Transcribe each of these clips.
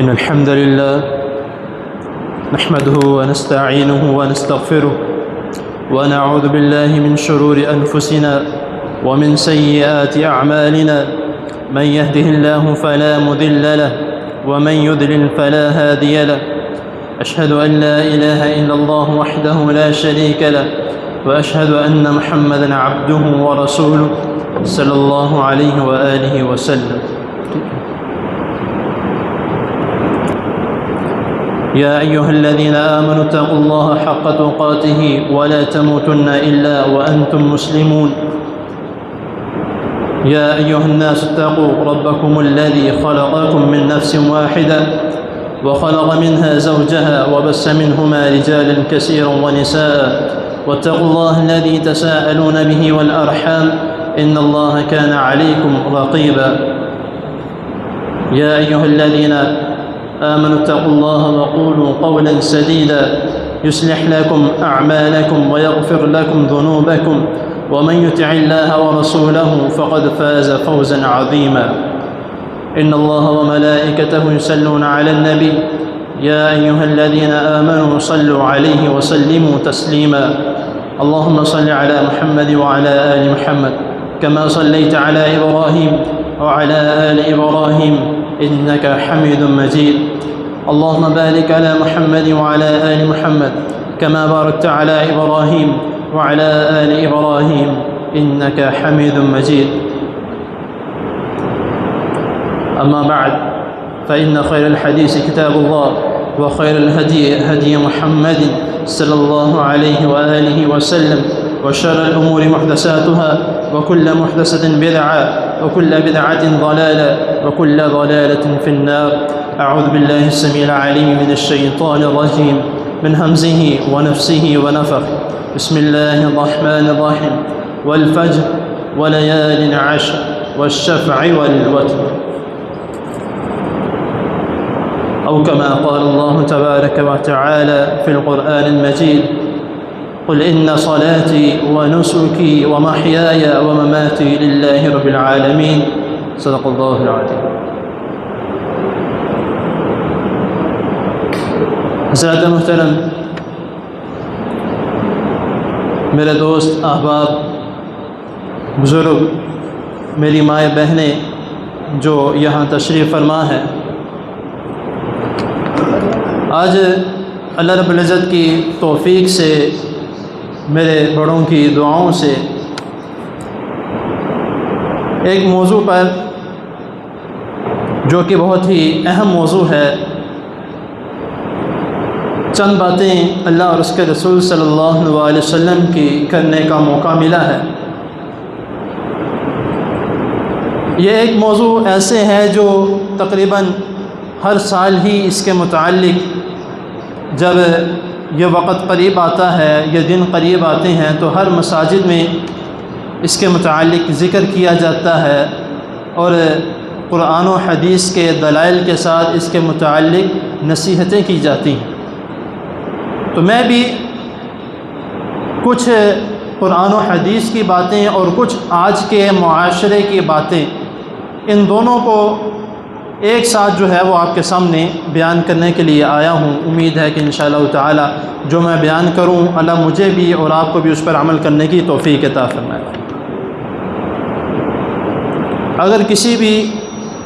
إن الحمد لله نحمده ونستعينه ونستغفره ونعوذ بالله من شرور أنفسنا ومن سيئات أعمالنا. من يهده الله فلا مضل له ومن يضلل فلا هادي له. أشهد أن لا إله إلا الله وحده لا شريك له وأشهد أن محمدا عبده ورسوله صلى الله عليه وآله وسلم. يا أيها الذين آمنوا اتقوا الله حق تقاته ولا تموتن إلا وأنتم مسلمون. يا أيها الناس اتقوا ربكم الذي خلقكم من نفس واحدة وخلق منها زوجها وبث منهما رجالا كثيرا ونساء واتقوا الله الذي تساءلون به والأرحام إن الله كان عليكم رقيبا. يا أيها الذين آمنوا اتقوا الله وقولوا قولا سديدا يصلح لكم أعمالكم ويغفر لكم ذنوبكم ومن يطع الله ورسوله فقد فاز فوزا عظيما. إن الله وملائكته يصلون على النبي يا أيها الذين آمنوا صلوا عليه وسلموا تسليما. اللهم صل على محمد وعلى آل محمد كما صليت على إبراهيم وعلى آل إبراهيم إنك حميد مجيد. اللهم بارك على محمد وعلى آل محمد كما باركت على إبراهيم وعلى آل إبراهيم إنك حميد مجيد. أما بعد فإن خير الحديث كتاب الله وخير الهدي هدي محمد صلى الله عليه وآله وسلم وشر الأمور محدثاتها وكل محدثة بدعة وكل بدعة ضلالة وكل ضلالة في النار. أعوذ بالله السميع العليم من الشيطان الرجيم من همزه ونفسه ونفخه. بسم الله الرحمن الرحيم. والفجر وليال عشر والشفع والوتر أو كما قال الله تبارك وتعالى في القرآن المجيد قل إن صلاتي ونسكي ومحياي ومماتي لله رب العالمين. صدق الله العظيم. حضرات محترم، میرے دوست احباب، بزرگ، میری مائیں بہنیں جو یہاں تشریف فرما ہے، آج اللہ رب العزت کی توفیق سے، میرے بڑوں کی دعاؤں سے ایک موضوع پر جو کہ بہت ہی اہم موضوع ہے، چند باتیں اللہ اور اس کے رسول صلی اللہ علیہ وسلم کی کرنے کا موقع ملا ہے۔ یہ ایک موضوع ایسے ہے جو تقریباً ہر سال ہی اس کے متعلق جب یہ وقت قریب آتا ہے، یہ دن قریب آتے ہیں، تو ہر مساجد میں اس کے متعلق ذکر کیا جاتا ہے اور قرآن و حدیث کے دلائل کے ساتھ اس کے متعلق نصیحتیں کی جاتی ہیں۔ تو میں بھی کچھ قرآن و حدیث کی باتیں اور کچھ آج کے معاشرے کی باتیں، ان دونوں کو ایک ساتھ جو ہے وہ آپ کے سامنے بیان کرنے کے لیے آیا ہوں۔ امید ہے کہ انشاءاللہ تعالی جو میں بیان کروں اللہ مجھے بھی اور آپ کو بھی اس پر عمل کرنے کی توفیق عطا فرمائے۔ اگر کسی بھی،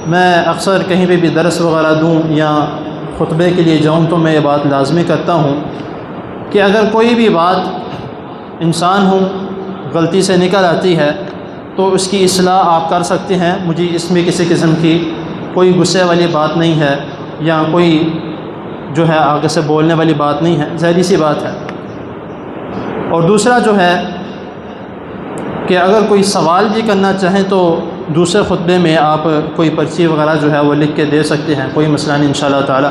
میں اکثر کہیں پہ بھی درس وغیرہ دوں یا خطبے کے لیے جاؤں تو میں یہ بات لازمی کرتا ہوں کہ اگر کوئی بھی بات انسان ہوں غلطی سے نکل آتی ہے تو اس کی اصلاح آپ کر سکتے ہیں۔ مجھے اس میں کسی قسم کی کوئی غصے والی بات نہیں ہے یا کوئی جو ہے آگے سے بولنے والی بات نہیں ہے، ظاہری سی بات ہے۔ اور دوسرا جو ہے کہ اگر کوئی سوال بھی کرنا چاہیں تو دوسرے خطبے میں آپ کوئی پرچی وغیرہ جو ہے وہ لکھ کے دے سکتے ہیں، کوئی مسئلہ نہیں، انشاءاللہ تعالی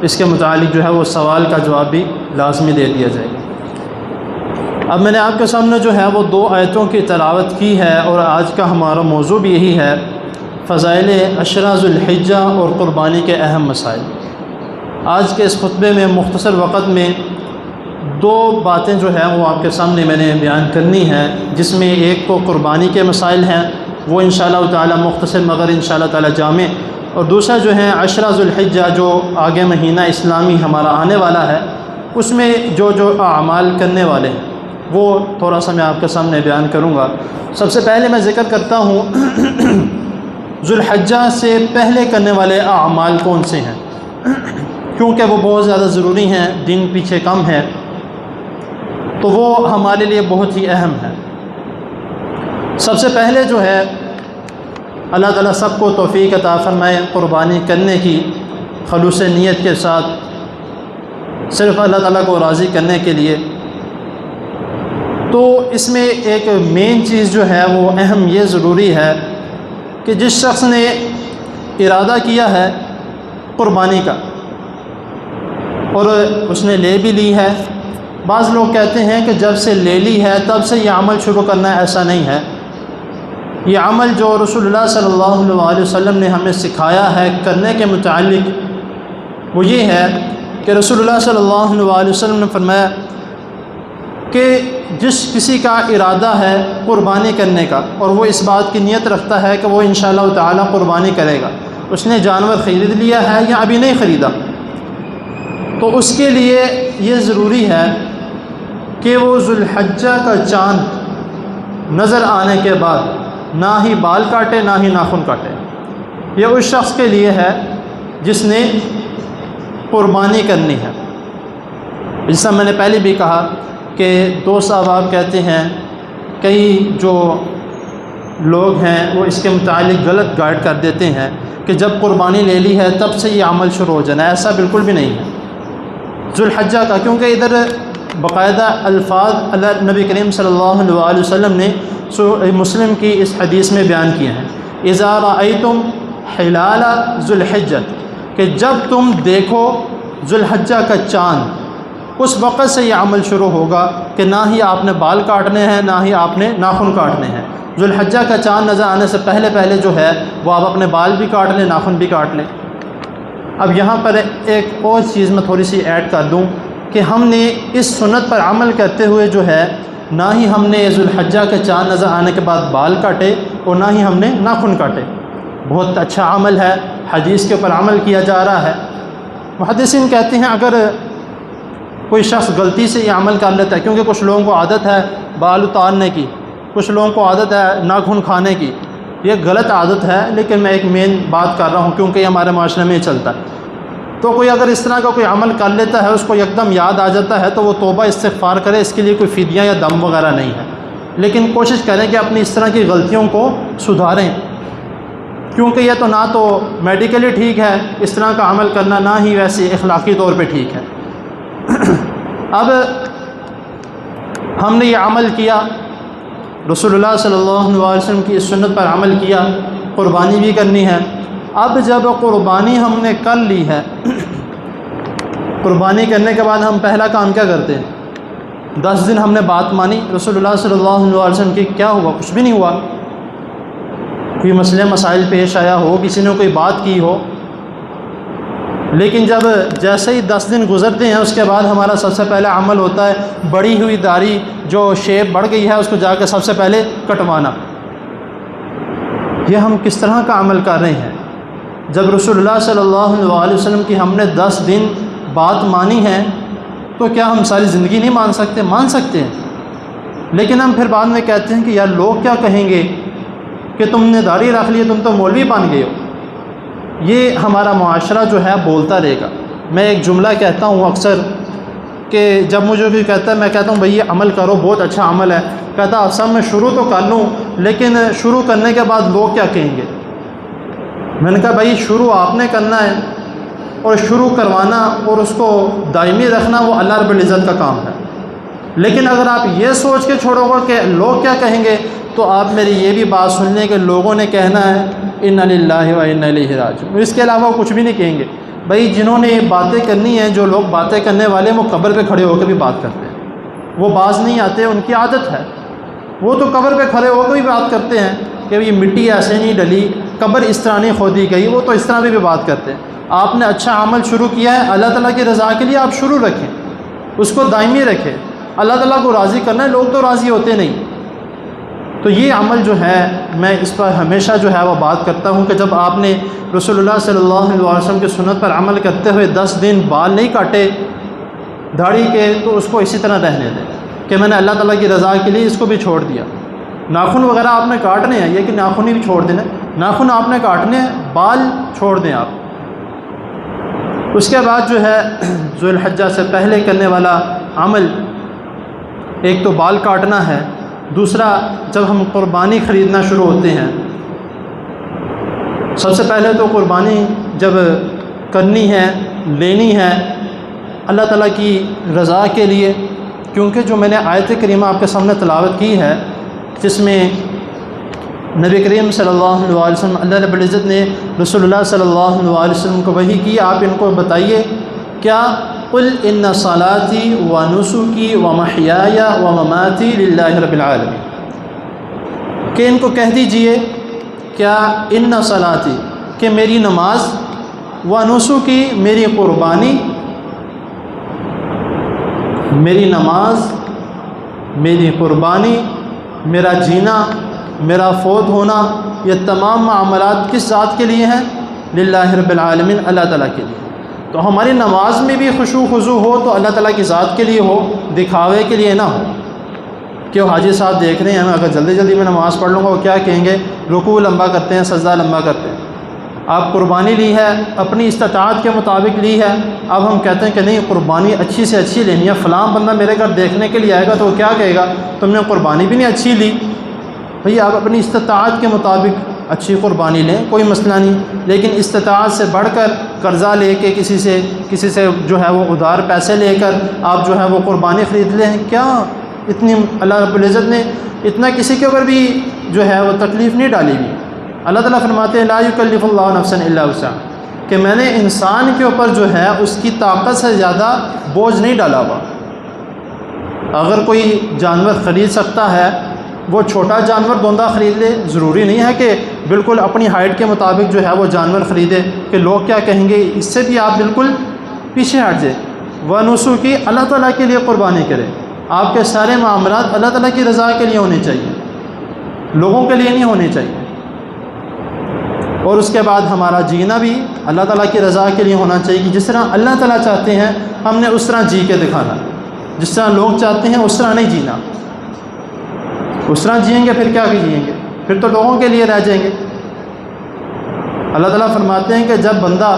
اس کے متعلق جو ہے وہ سوال کا جواب بھی لازمی دے دیا جائے گا۔ اب میں نے آپ کے سامنے جو ہے وہ 2 آیتوں کی تلاوت کی ہے اور آج کا ہمارا موضوع بھی یہی ہے، فضائل عشرہ ذو الحجہ اور قربانی کے اہم مسائل۔ آج کے اس خطبے میں مختصر وقت میں 2 باتیں جو ہیں وہ آپ کے سامنے میں نے بیان کرنی ہے، جس میں ایک تو قربانی کے مسائل ہیں، وہ انشاءاللہ تعالی مختصر مگر انشاءاللہ تعالی جامع، اور دوسرا جو ہے عشرہ ذوالحجہ جو آگے مہینہ اسلامی ہمارا آنے والا ہے، اس میں جو اعمال کرنے والے ہیں وہ تھوڑا سا میں آپ کے سامنے بیان کروں گا۔ سب سے پہلے میں ذکر کرتا ہوں ذوالحجہ سے پہلے کرنے والے اعمال کون سے ہیں، کیونکہ وہ بہت زیادہ ضروری ہیں، دن پیچھے کم ہے تو وہ ہمارے لیے بہت ہی اہم ہے۔ سب سے پہلے جو ہے اللہ تعالیٰ سب کو توفیق عطا فرمائے قربانی کرنے کی خلوص نیت کے ساتھ، صرف اللہ تعالیٰ کو راضی کرنے کے لیے۔ تو اس میں ایک مین چیز جو ہے وہ اہم یہ ضروری ہے کہ جس شخص نے ارادہ کیا ہے قربانی کا اور اس نے لے بھی لی ہے، بعض لوگ کہتے ہیں کہ جب سے لے لی ہے تب سے یہ عمل شروع کرنا ہے، ایسا نہیں ہے۔ یہ عمل جو رسول اللہ صلی اللہ علیہ وسلم نے ہمیں سکھایا ہے کرنے کے متعلق وہ یہ ہے کہ رسول اللہ صلی اللہ علیہ وسلم نے فرمایا کہ جس کسی کا ارادہ ہے قربانی کرنے کا اور وہ اس بات کی نیت رکھتا ہے کہ وہ انشاءاللہ تعالی قربانی کرے گا، اس نے جانور خرید لیا ہے یا ابھی نہیں خریدا، تو اس کے لیے یہ ضروری ہے کہ وہ ذوالحجہ کا چاند نظر آنے کے بعد نہ ہی بال کاٹے نہ ہی ناخن کاٹے۔ یہ اس شخص کے لیے ہے جس نے قربانی کرنی ہے۔ جیسا میں نے پہلے بھی کہا کہ دوست احباب کہتے ہیں، کئی جو لوگ ہیں وہ اس کے متعلق غلط گائیڈ کر دیتے ہیں کہ جب قربانی لے لی ہے تب سے یہ عمل شروع ہو جانا ہے، ایسا بالکل بھی نہیں ہے۔ ذوالحجہ کا، کیونکہ ادھر باقاعدہ الفاظ اللہ نبی کریم صلی اللہ علیہ وسلم نے مسلم کی اس حدیث میں بیان کیے ہیں، اذا رأیتم ہلال ذوالحجہ، کہ جب تم دیکھو ذوالحجہ کا چاند، اس وقت سے یہ عمل شروع ہوگا کہ نہ ہی آپ نے بال کاٹنے ہیں نہ ہی آپ نے ناخن کاٹنے ہیں۔ ذوالحجہ کا چاند نظر آنے سے پہلے پہلے جو ہے وہ آپ اپنے بال بھی کاٹ لیں، ناخن بھی کاٹ لیں۔ اب یہاں پر ایک اور چیز میں تھوڑی سی ایڈ کر دوں کہ ہم نے اس سنت پر عمل کرتے ہوئے جو ہے نہ ہی ہم نے ذوالحجہ کے چاند نظر آنے کے بعد بال کاٹے اور نہ ہی ہم نے ناخن کاٹے۔ بہت اچھا عمل ہے، حدیث کے اوپر عمل کیا جا رہا ہے۔ محدثین کہتے ہیں اگر کوئی شخص غلطی سے یہ عمل کر لیتا ہے، کیونکہ کچھ لوگوں کو عادت ہے بال اتارنے کی، کچھ لوگوں کو عادت ہے ناخن کھانے کی، یہ غلط عادت ہے، لیکن میں ایک مین بات کر رہا ہوں کیونکہ یہ ہمارے معاشرے میں ہی چلتا ہے۔ تو کوئی اگر اس طرح کا کوئی عمل کر لیتا ہے، اس کو یکدم یاد آ جاتا ہے تو وہ توبہ استغفار کرے، اس کے لیے کوئی فدیہ یا دم وغیرہ نہیں ہے، لیکن کوشش کریں کہ اپنی اس طرح کی غلطیوں کو سدھاریں، کیونکہ یہ تو نہ تو میڈیکلی ٹھیک ہے اس طرح کا عمل کرنا، نہ ہی ویسے اخلاقی طور پہ ٹھیک ہے۔ اب ہم نے یہ عمل کیا، رسول اللہ صلی اللہ علیہ وسلم کی اس سنت پر عمل کیا، قربانی بھی کرنی ہے۔ اب جب قربانی ہم نے کر لی ہے، قربانی کرنے کے بعد ہم پہلا کام کیا کرتے ہیں؟ 10 دن ہم نے بات مانی رسول اللہ صلی اللہ علیہ وسلم کی، کیا ہوا؟ کچھ بھی نہیں ہوا۔ کوئی مسئلے مسائل پیش آیا ہو، کسی نے کوئی بات کی ہو، لیکن جب جیسے ہی 10 دن گزرتے ہیں اس کے بعد ہمارا سب سے پہلا عمل ہوتا ہے بڑی ہوئی داڑھی جو شیپ بڑھ گئی ہے اس کو جا کے سب سے پہلے کٹوانا۔ یہ ہم کس طرح کا عمل کر رہے ہیں؟ جب رسول اللہ صلی اللہ علیہ وسلم کی ہم نے 10 دن بات مانی ہے تو کیا ہم ساری زندگی نہیں مان سکتے؟ مان سکتے ہیں، لیکن ہم پھر بعد میں کہتے ہیں کہ یار لوگ کیا کہیں گے کہ تم نے داڑھی رکھ لی، تم تو مولوی بن گئے ہو۔ یہ ہمارا معاشرہ جو ہے بولتا رہے گا۔ میں ایک جملہ کہتا ہوں اکثر کہ جب مجھے کوئی کہتا ہے، میں کہتا ہوں بھئی یہ عمل کرو، بہت اچھا عمل ہے، کہتا اصل میں شروع تو کر لوں لیکن شروع کرنے کے بعد لوگ کیا کہیں گے؟ میں نے کہا بھائی شروع آپ نے کرنا ہے، اور شروع کروانا اور اس کو دائمی رکھنا وہ اللہ رب العزت کا کام ہے، لیکن اگر آپ یہ سوچ کے چھوڑو گے کہ لوگ کیا کہیں گے تو آپ میری یہ بھی بات سن لیں کہ لوگوں نے کہنا ہے انا للہ و انا الیہ راجعون، اس کے علاوہ کچھ بھی نہیں کہیں گے۔ بھائی جنہوں نے باتیں کرنی ہیں، جو لوگ باتیں کرنے والے ہیں وہ قبر پہ کھڑے ہو کے بھی بات کرتے ہیں، وہ باز نہیں آتے، ان کی عادت ہے، وہ تو قبر پہ کھڑے ہو کے بھی بات کرتے ہیں کہ یہ مٹی ایسے نہیں ڈلی، قبر اس طرح نہیں کھودی گئی، وہ تو اس طرح بھی بات کرتے ہیں۔ آپ نے اچھا عمل شروع کیا ہے، اللہ تعالیٰ کی رضا کے لیے آپ شروع رکھیں، اس کو دائمی رکھیں، اللہ تعالیٰ کو راضی کرنا ہے، لوگ تو راضی ہوتے نہیں۔ تو یہ عمل جو ہے میں اس پر ہمیشہ جو ہے وہ بات کرتا ہوں کہ جب آپ نے رسول اللہ صلی اللہ علیہ وسلم کی سنت پر عمل کرتے ہوئے 10 دن بال نہیں کاٹے داڑھی کے، تو اس کو اسی طرح رہنے دیں کہ میں نے اللہ تعالیٰ کی رضا کے لیے اس کو بھی چھوڑ دیا۔ ناخن وغیرہ آپ نے کاٹنے ہیں، یہ کہ ناخن ہی بھی چھوڑ دینا، ناخن آپ نے کاٹنے ہیں، بال چھوڑ دیں آپ۔ اس کے بعد جو ہے ذو الحجہ سے پہلے کرنے والا عمل ایک تو بال کاٹنا ہے، دوسرا جب ہم قربانی خریدنا شروع ہوتے ہیں، سب سے پہلے تو قربانی جب کرنی ہے لینی ہے اللہ تعالیٰ کی رضا کے لیے، کیونکہ جو میں نے آیت کریمہ آپ کے سامنے تلاوت کی ہے جس میں نبی کریم صلی اللہ علیہ وسلم اللہ رب العزت نے رسول اللہ صلی اللہ علیہ وسلم کو وحی کی، آپ ان کو بتائیے کیا قل ان صلاتی و نسکی و محیای و مماتی للہ رب العالمین، کہ ان کو کہہ دیجئے کیا ان صلاتی کہ میری نماز، و نسکی میری قربانی، میری نماز، میری قربانی، میرا جینا، میرا فوت ہونا، یہ تمام معاملات کس ذات کے لیے ہیں؟ للہ رب العالمین، اللہ تعالیٰ کے لیے۔ تو ہماری نماز میں بھی خشوع خضوع ہو تو اللہ تعالیٰ کی ذات کے لیے ہو، دکھاوے کے لیے نہ ہو کہ وہ حاجی صاحب دیکھ رہے ہیں ہمیں، اگر جلدی جلدی میں نماز پڑھ لوں گا وہ کیا کہیں گے، رکوع لمبا کرتے ہیں، سجدہ لمبا کرتے ہیں۔ آپ قربانی لی ہے، اپنی استطاعت کے مطابق لی ہے، اب ہم کہتے ہیں کہ نہیں قربانی اچھی سے اچھی لینی ہے، فلاں بندہ میرے گھر دیکھنے کے لیے آئے گا تو وہ کیا کہے گا، تم نے قربانی بھی نہیں اچھی لی۔ بھئی آپ اپنی استطاعت کے مطابق اچھی قربانی لیں، کوئی مسئلہ نہیں، لیکن استطاعت سے بڑھ کر قرضہ لے کے کسی سے جو ہے وہ ادھار پیسے لے کر آپ جو ہے وہ قربانی خرید لیں، کیا اتنی اللہ رب العزت نے اتنا کسی کے اوپر بھی جو ہے وہ تکلیف نہیں ڈالی ہوئی۔ اللہ تعالیٰ فرماتے ہیں لا یکلف اللہ نفسا الا وسعها، کہ میں نے انسان کے اوپر جو ہے اس کی طاقت سے زیادہ بوجھ نہیں ڈالا ہوا۔ اگر کوئی جانور خرید سکتا ہے وہ چھوٹا جانور دوندہ خرید لے، ضروری نہیں ہے کہ بالکل اپنی ہائٹ کے مطابق جو ہے وہ جانور خریدے کہ لوگ کیا کہیں گے، اس سے بھی آپ بالکل پیچھے ہٹ جائے۔ ونسکی اللہ تعالیٰ کے لیے قربانی کرے، آپ کے سارے معاملات اللہ تعالیٰ کی رضا کے لیے ہونے چاہیے، لوگوں کے لیے نہیں ہونے چاہیے۔ اور اس کے بعد ہمارا جینا بھی اللہ تعالیٰ کی رضا کے لیے ہونا چاہیے کہ جس طرح اللہ تعالیٰ چاہتے ہیں ہم نے اس طرح جی کے دکھانا، جس طرح لوگ چاہتے ہیں اس طرح نہیں جینا۔ اس طرح جئیں گے پھر کیا جئیں گے، پھر تو لوگوں کے لیے رہ جائیں گے۔ اللہ تعالیٰ فرماتے ہیں کہ جب بندہ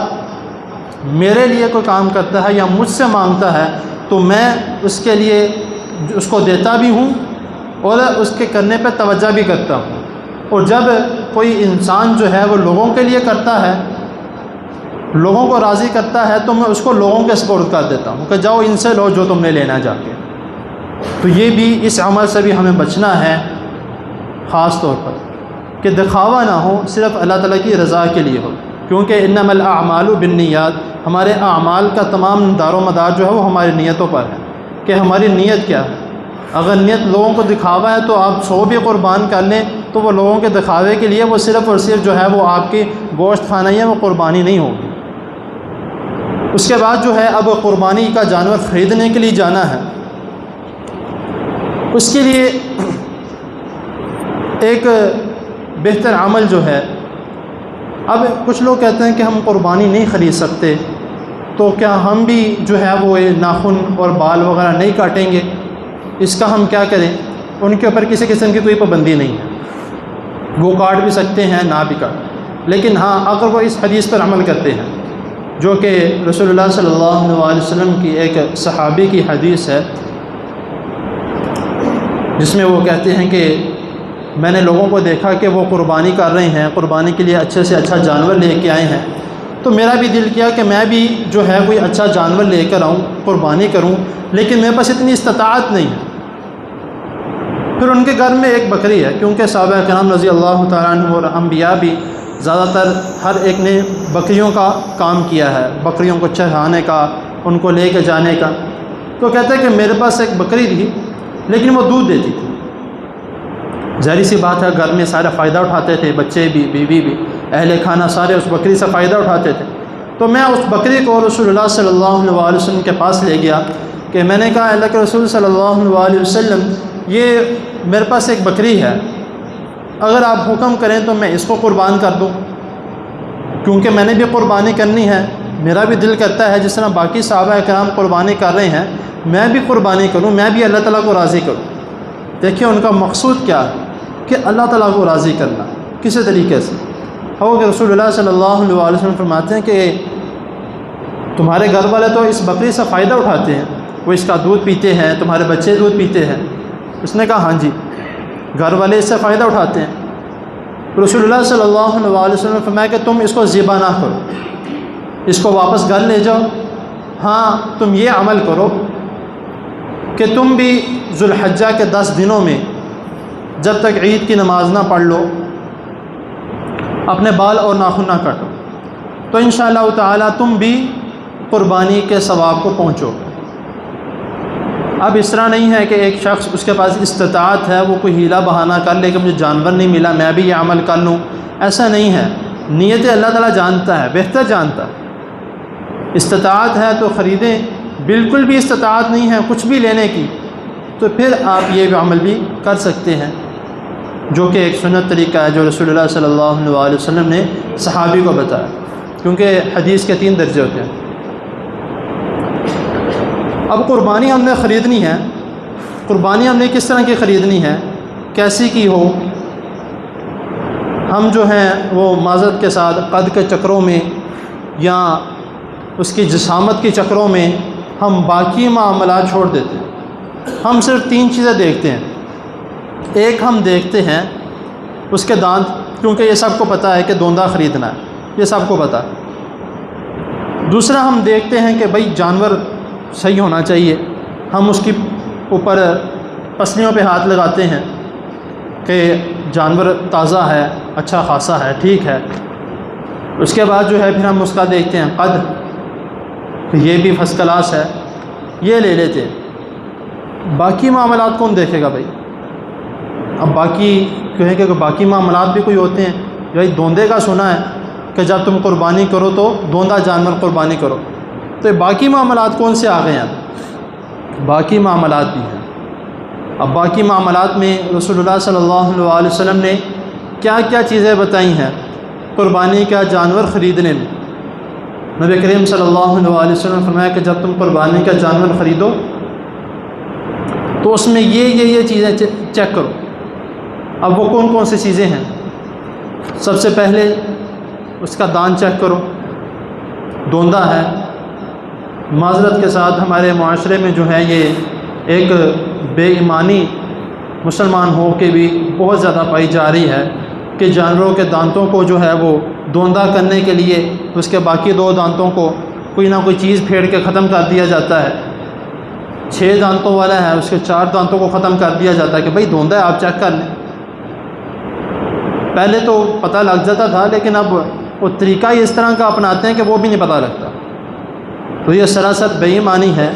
میرے لیے کوئی کام کرتا ہے یا مجھ سے مانگتا ہے تو میں اس کے لیے اس کو دیتا بھی ہوں اور اس کے کرنے پہ توجہ بھی کرتا ہوں۔ اور جب کوئی انسان جو ہے وہ لوگوں کے لیے کرتا ہے، لوگوں کو راضی کرتا ہے، تو میں اس کو لوگوں کے سپرد کر دیتا ہوں کہ جاؤ ان سے لو جو تم نے لینا جا کے۔ تو یہ بھی اس عمل سے بھی ہمیں بچنا ہے، خاص طور پر کہ دکھاوا نہ ہو، صرف اللہ تعالیٰ کی رضا کے لیے ہو، کیونکہ انما الاعمال بالنیات، ہمارے اعمال کا تمام دار و مدار جو ہے وہ ہماری نیتوں پر ہے کہ ہماری نیت کیا ہے۔ اگر نیت لوگوں کو دکھاوا ہے تو آپ 100 بھی قربان کر لیں تو وہ لوگوں کے دکھاوے کے لیے، وہ صرف اور صرف جو ہے وہ آپ کی گوشت کھانا ہی ہے، وہ قربانی نہیں ہوگی۔ اس کے بعد جو ہے اب قربانی کا جانور خریدنے کے لیے جانا ہے، اس کے لیے ایک بہتر عمل جو ہے، اب کچھ لوگ کہتے ہیں کہ ہم قربانی نہیں خرید سکتے تو کیا ہم بھی جو ہے وہ ناخن اور بال وغیرہ نہیں کاٹیں گے، اس کا ہم کیا کریں؟ ان کے اوپر کسی قسم کی کوئی پابندی نہیں ہے، وہ کاٹ بھی سکتے ہیں نہ بھی کاٹ، لیکن ہاں اگر وہ اس حدیث پر عمل کرتے ہیں جو کہ رسول اللہ صلی اللہ علیہ وسلم کی ایک صحابی کی حدیث ہے جس میں وہ کہتے ہیں کہ میں نے لوگوں کو دیکھا کہ وہ قربانی کر رہے ہیں، قربانی کے لیے اچھے سے اچھا جانور لے کے آئے ہیں، تو میرا بھی دل کیا کہ میں بھی جو ہے کوئی اچھا جانور لے کر آؤں، قربانی کروں، لیکن میرے پاس اتنی استطاعت نہیں ہے۔ پھر ان کے گھر میں ایک بکری ہے، کیونکہ صحابہ کرام رضی اللہ تعالیٰ عنہ اور انبیاء بھی زیادہ تر ہر ایک نے بکریوں کا کام کیا ہے، بکریوں کو چڑھانے کا، ان کو لے کے جانے کا۔ تو کہتے ہیں کہ میرے پاس ایک بکری تھی لیکن وہ دودھ دیتی تھی، ظاہری سی بات ہے گھر میں سارا فائدہ اٹھاتے تھے، بچے بھی، بیوی بھی، اہل خانہ سارے اس بکری سے فائدہ اٹھاتے تھے۔ تو میں اس بکری کو رسول اللہ صلی اللہ علیہ وسلم کے پاس لے گیا کہ میں نے کہا اللہ کے رسول صلی اللہ علیہ وسلم، یہ میرے پاس ایک بکری ہے اگر آپ حکم کریں تو میں اس کو قربان کر دوں، کیونکہ میں نے بھی قربانی کرنی ہے، میرا بھی دل کرتا ہے جس طرح باقی صحابہ کرام قربانی کر رہے ہیں میں بھی قربانی کروں، میں بھی اللہ تعالیٰ کو راضی کروں۔ دیکھیں ان کا مقصود کیا ہے کہ اللہ تعالیٰ کو راضی کرنا کسی طریقے سے۔ کہ رسول اللہ صلی اللہ علیہ وسلم فرماتے ہیں کہ تمہارے گھر والے تو اس بکری سے فائدہ اٹھاتے ہیں، وہ اس کا دودھ پیتے ہیں، تمہارے بچے دودھ پیتے ہیں۔ اس نے کہا ہاں جی، گھر والے اس سے فائدہ اٹھاتے ہیں۔ رسول اللہ صلی اللہ علیہ وسلم نے فرمایا کہ تم اس کو ذبح نہ کرو، اس کو واپس گھر لے جاؤ۔ ہاں تم یہ عمل کرو کہ تم بھی ذوالحجہ کے 10 دنوں میں جب تک عید کی نماز نہ پڑھ لو اپنے بال اور ناخن نہ کاٹو، تو انشاءاللہ تعالیٰ تم بھی قربانی کے ثواب کو پہنچو۔ اب اس طرح نہیں ہے کہ ایک شخص اس کے پاس استطاعت ہے، وہ کوئی ہیلا بہانہ کر لے کہ مجھے جانور نہیں ملا میں بھی یہ عمل کر لوں، ایسا نہیں ہے۔ نیت اللہ تعالیٰ جانتا ہے، بہتر جانتا ہے۔ استطاعت ہے تو خریدیں، بالکل بھی استطاعت نہیں ہے کچھ بھی لینے کی تو پھر آپ یہ عمل بھی کر سکتے ہیں، جو کہ ایک سنت طریقہ ہے جو رسول اللہ صلی اللہ علیہ وسلم نے صحابی کو بتایا، کیونکہ حدیث کے 3 درجے ہوتے ہیں۔ اب قربانی ہم نے خریدنی ہے، قربانی ہم نے کس طرح کی خریدنی ہے، کیسی کی ہو؟ ہم جو ہیں وہ معذرت کے ساتھ قد کے چکروں میں یا اس کی جسامت کے چکروں میں ہم باقی معاملات چھوڑ دیتے ہیں۔ ہم صرف 3 چیزیں دیکھتے ہیں۔ ایک ہم دیکھتے ہیں اس کے دانت، کیونکہ یہ سب کو پتہ ہے کہ دوندہ خریدنا ہے، یہ سب کو پتہ ہے۔ دوسرا ہم دیکھتے ہیں کہ بھئی جانور صحیح ہونا چاہیے، ہم اس کی اوپر پسلیوں پہ ہاتھ لگاتے ہیں کہ جانور تازہ ہے، اچھا خاصا ہے، ٹھیک ہے۔ اس کے بعد جو ہے پھر ہم اس کا دیکھتے ہیں قد، یہ بھی فرسٹ کلاس ہے، یہ لے لیتے ہیں۔ باقی معاملات کون دیکھے گا بھائی؟ اب باقی کہیں کہ باقی معاملات بھی کوئی ہوتے ہیں، بھائی دوندے کا سنا ہے کہ جب تم قربانی کرو تو دوندہ جانور قربانی کرو، تو باقی معاملات کون سے آ گئے ہیں؟ باقی معاملات بھی ہیں۔ اب باقی معاملات میں رسول اللہ صلی اللہ علیہ وسلم نے کیا کیا چیزیں بتائی ہیں قربانی کا جانور خریدنے میں؟ نبی کریم صلی اللہ علیہ وسلم نے فرمایا کہ جب تم قربانی کا جانور خریدو تو اس میں یہ چیزیں چیک کرو۔ اب وہ کون کون سی چیزیں ہیں؟ سب سے پہلے اس کا دان چیک کرو، دوندہ ہے۔ معذرت کے ساتھ ہمارے معاشرے میں جو ہے یہ ایک بے ایمانی مسلمان ہو کے بھی بہت زیادہ پائی جا رہی ہے کہ جانوروں کے دانتوں کو جو ہے وہ دوندہ کرنے کے لیے اس کے باقی 2 دانتوں کو کوئی نہ کوئی چیز پھیڑ کے ختم کر دیا جاتا ہے۔ 6 دانتوں والا ہے، اس کے 4 دانتوں کو ختم کر دیا جاتا ہے کہ بھئی دوندہ ہے، آپ چیک کر لیں۔ پہلے تو پتہ لگ جاتا تھا، لیکن اب وہ طریقہ ہی اس طرح کا اپناتے ہیں کہ وہ بھی نہیں پتہ لگتا۔ تو یہ سراسر بے ایمانی ہے۔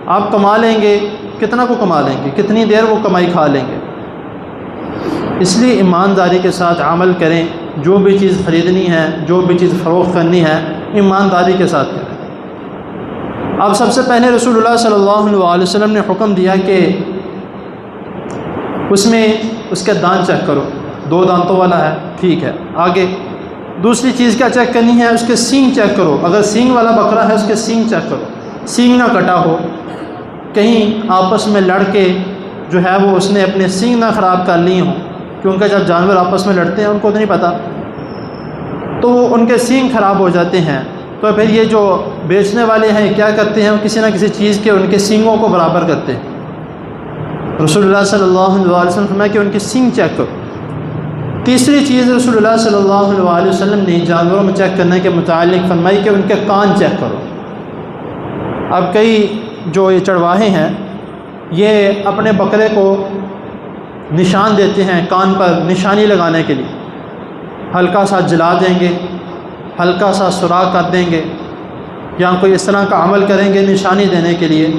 آپ کما لیں گے، کتنا کو کما لیں گے، کتنی دیر وہ کمائی کھا لیں گے۔ اس لیے ایمانداری کے ساتھ عمل کریں، جو بھی چیز خریدنی ہے، جو بھی چیز فروخت کرنی ہے، ایمانداری کے ساتھ کریں۔ اب سب سے پہلے رسول اللہ صلی اللہ علیہ وسلم نے حکم دیا کہ اس میں اس کے دانت چیک کرو، 2 دانتوں والا ہے، ٹھیک ہے۔ آگے دوسری چیز کیا چیک کرنی ہے؟ اس کے سینگ چیک کرو، اگر سینگ والا بکرا ہے اس کے سینگ چیک کرو، سینگ نہ کٹا ہو، کہیں آپس میں لڑ کے جو ہے وہ اس نے اپنے سینگ نہ خراب کر لی ہوں، کیونکہ جب جانور آپس میں لڑتے ہیں ان کو تو نہیں پتہ، تو وہ ان کے سینگ خراب ہو جاتے ہیں۔ تو پھر یہ جو بیچنے والے ہیں کیا کرتے ہیں؟ وہ کسی نہ کسی چیز کے ان کے سینگوں کو برابر کرتے ہیں۔ رسول اللہ صلی اللہ علیہ وسلم فرمایا کہ ان کے سینگ چیک کرو۔ تیسری چیز رسول اللہ صلی اللہ علیہ وسلم نے جانوروں میں چیک کرنے کے متعلق فرمائی کہ ان کے کان چیک کرو۔ اب کئی جو یہ چڑواہے ہیں یہ اپنے بکرے کو نشان دیتے ہیں، کان پر نشانی لگانے کے لیے ہلکا سا جلا دیں گے، ہلکا سا سوراخ کر دیں گے، یا کوئی اس طرح کا عمل کریں گے نشانی دینے کے لیے۔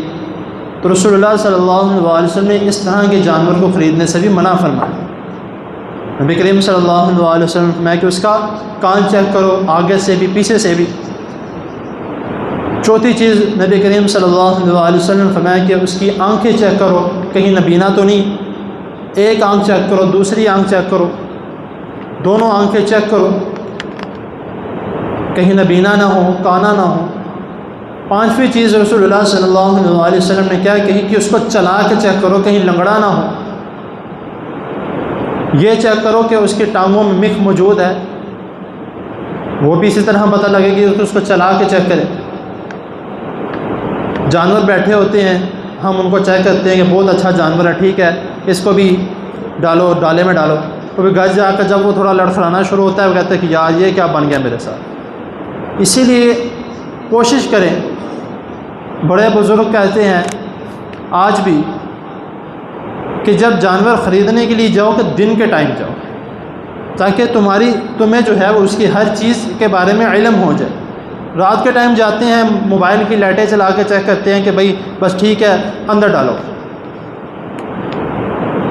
تو رسول اللہ صلی اللہ علیہ وسلم نے اس طرح کے جانور کو خریدنے سے بھی منع فرمایا۔ نبی کریم صلی اللہ علیہ وسلم فرمایا کہ اس کا کان چیک کرو، آگے سے بھی پیچھے سے بھی۔ چوتھی چیز نبی کریم صلی اللہ علیہ وسلم فرمایا کہ اس کی آنکھیں چیک کرو، کہیں نبینا تو نہیں، ایک آنکھ چیک کرو، دوسری آنکھ چیک کرو، دونوں آنکھیں چیک کرو، کہیں نبینا نہ ہو، کانا نہ ہو۔ پانچویں چیز رسول اللہ صلی اللہ علیہ وسلم نے کیا کہی کہ اس کو چلا کے چیک کرو، کہیں لنگڑا نہ ہو۔ یہ چیک کرو کہ اس کی ٹانگوں میں مکھ موجود ہے، وہ بھی اسی طرح پتہ لگے گی کہ اس کو چلا کے چیک کریں۔ جانور بیٹھے ہوتے ہیں، ہم ان کو چیک کرتے ہیں کہ بہت اچھا جانور ہے، ٹھیک ہے اس کو بھی ڈالو، ڈالے میں ڈالو۔ کبھی گھر جا کر جب وہ تھوڑا لڑکھڑانا شروع ہوتا ہے، وہ کہتے ہیں کہ یار یہ کیا بن گیا میرے ساتھ۔ اسی لیے کوشش کریں، بڑے بزرگ کہتے ہیں آج بھی کہ جب جانور خریدنے کے لیے جاؤ کہ دن کے ٹائم جاؤ، تاکہ تمہیں جو ہے وہ اس کی ہر چیز کے بارے میں علم ہو جائے۔ رات کے ٹائم جاتے ہیں، موبائل کی لائٹیں چلا کے چیک کرتے ہیں کہ بھائی بس ٹھیک ہے اندر ڈالو۔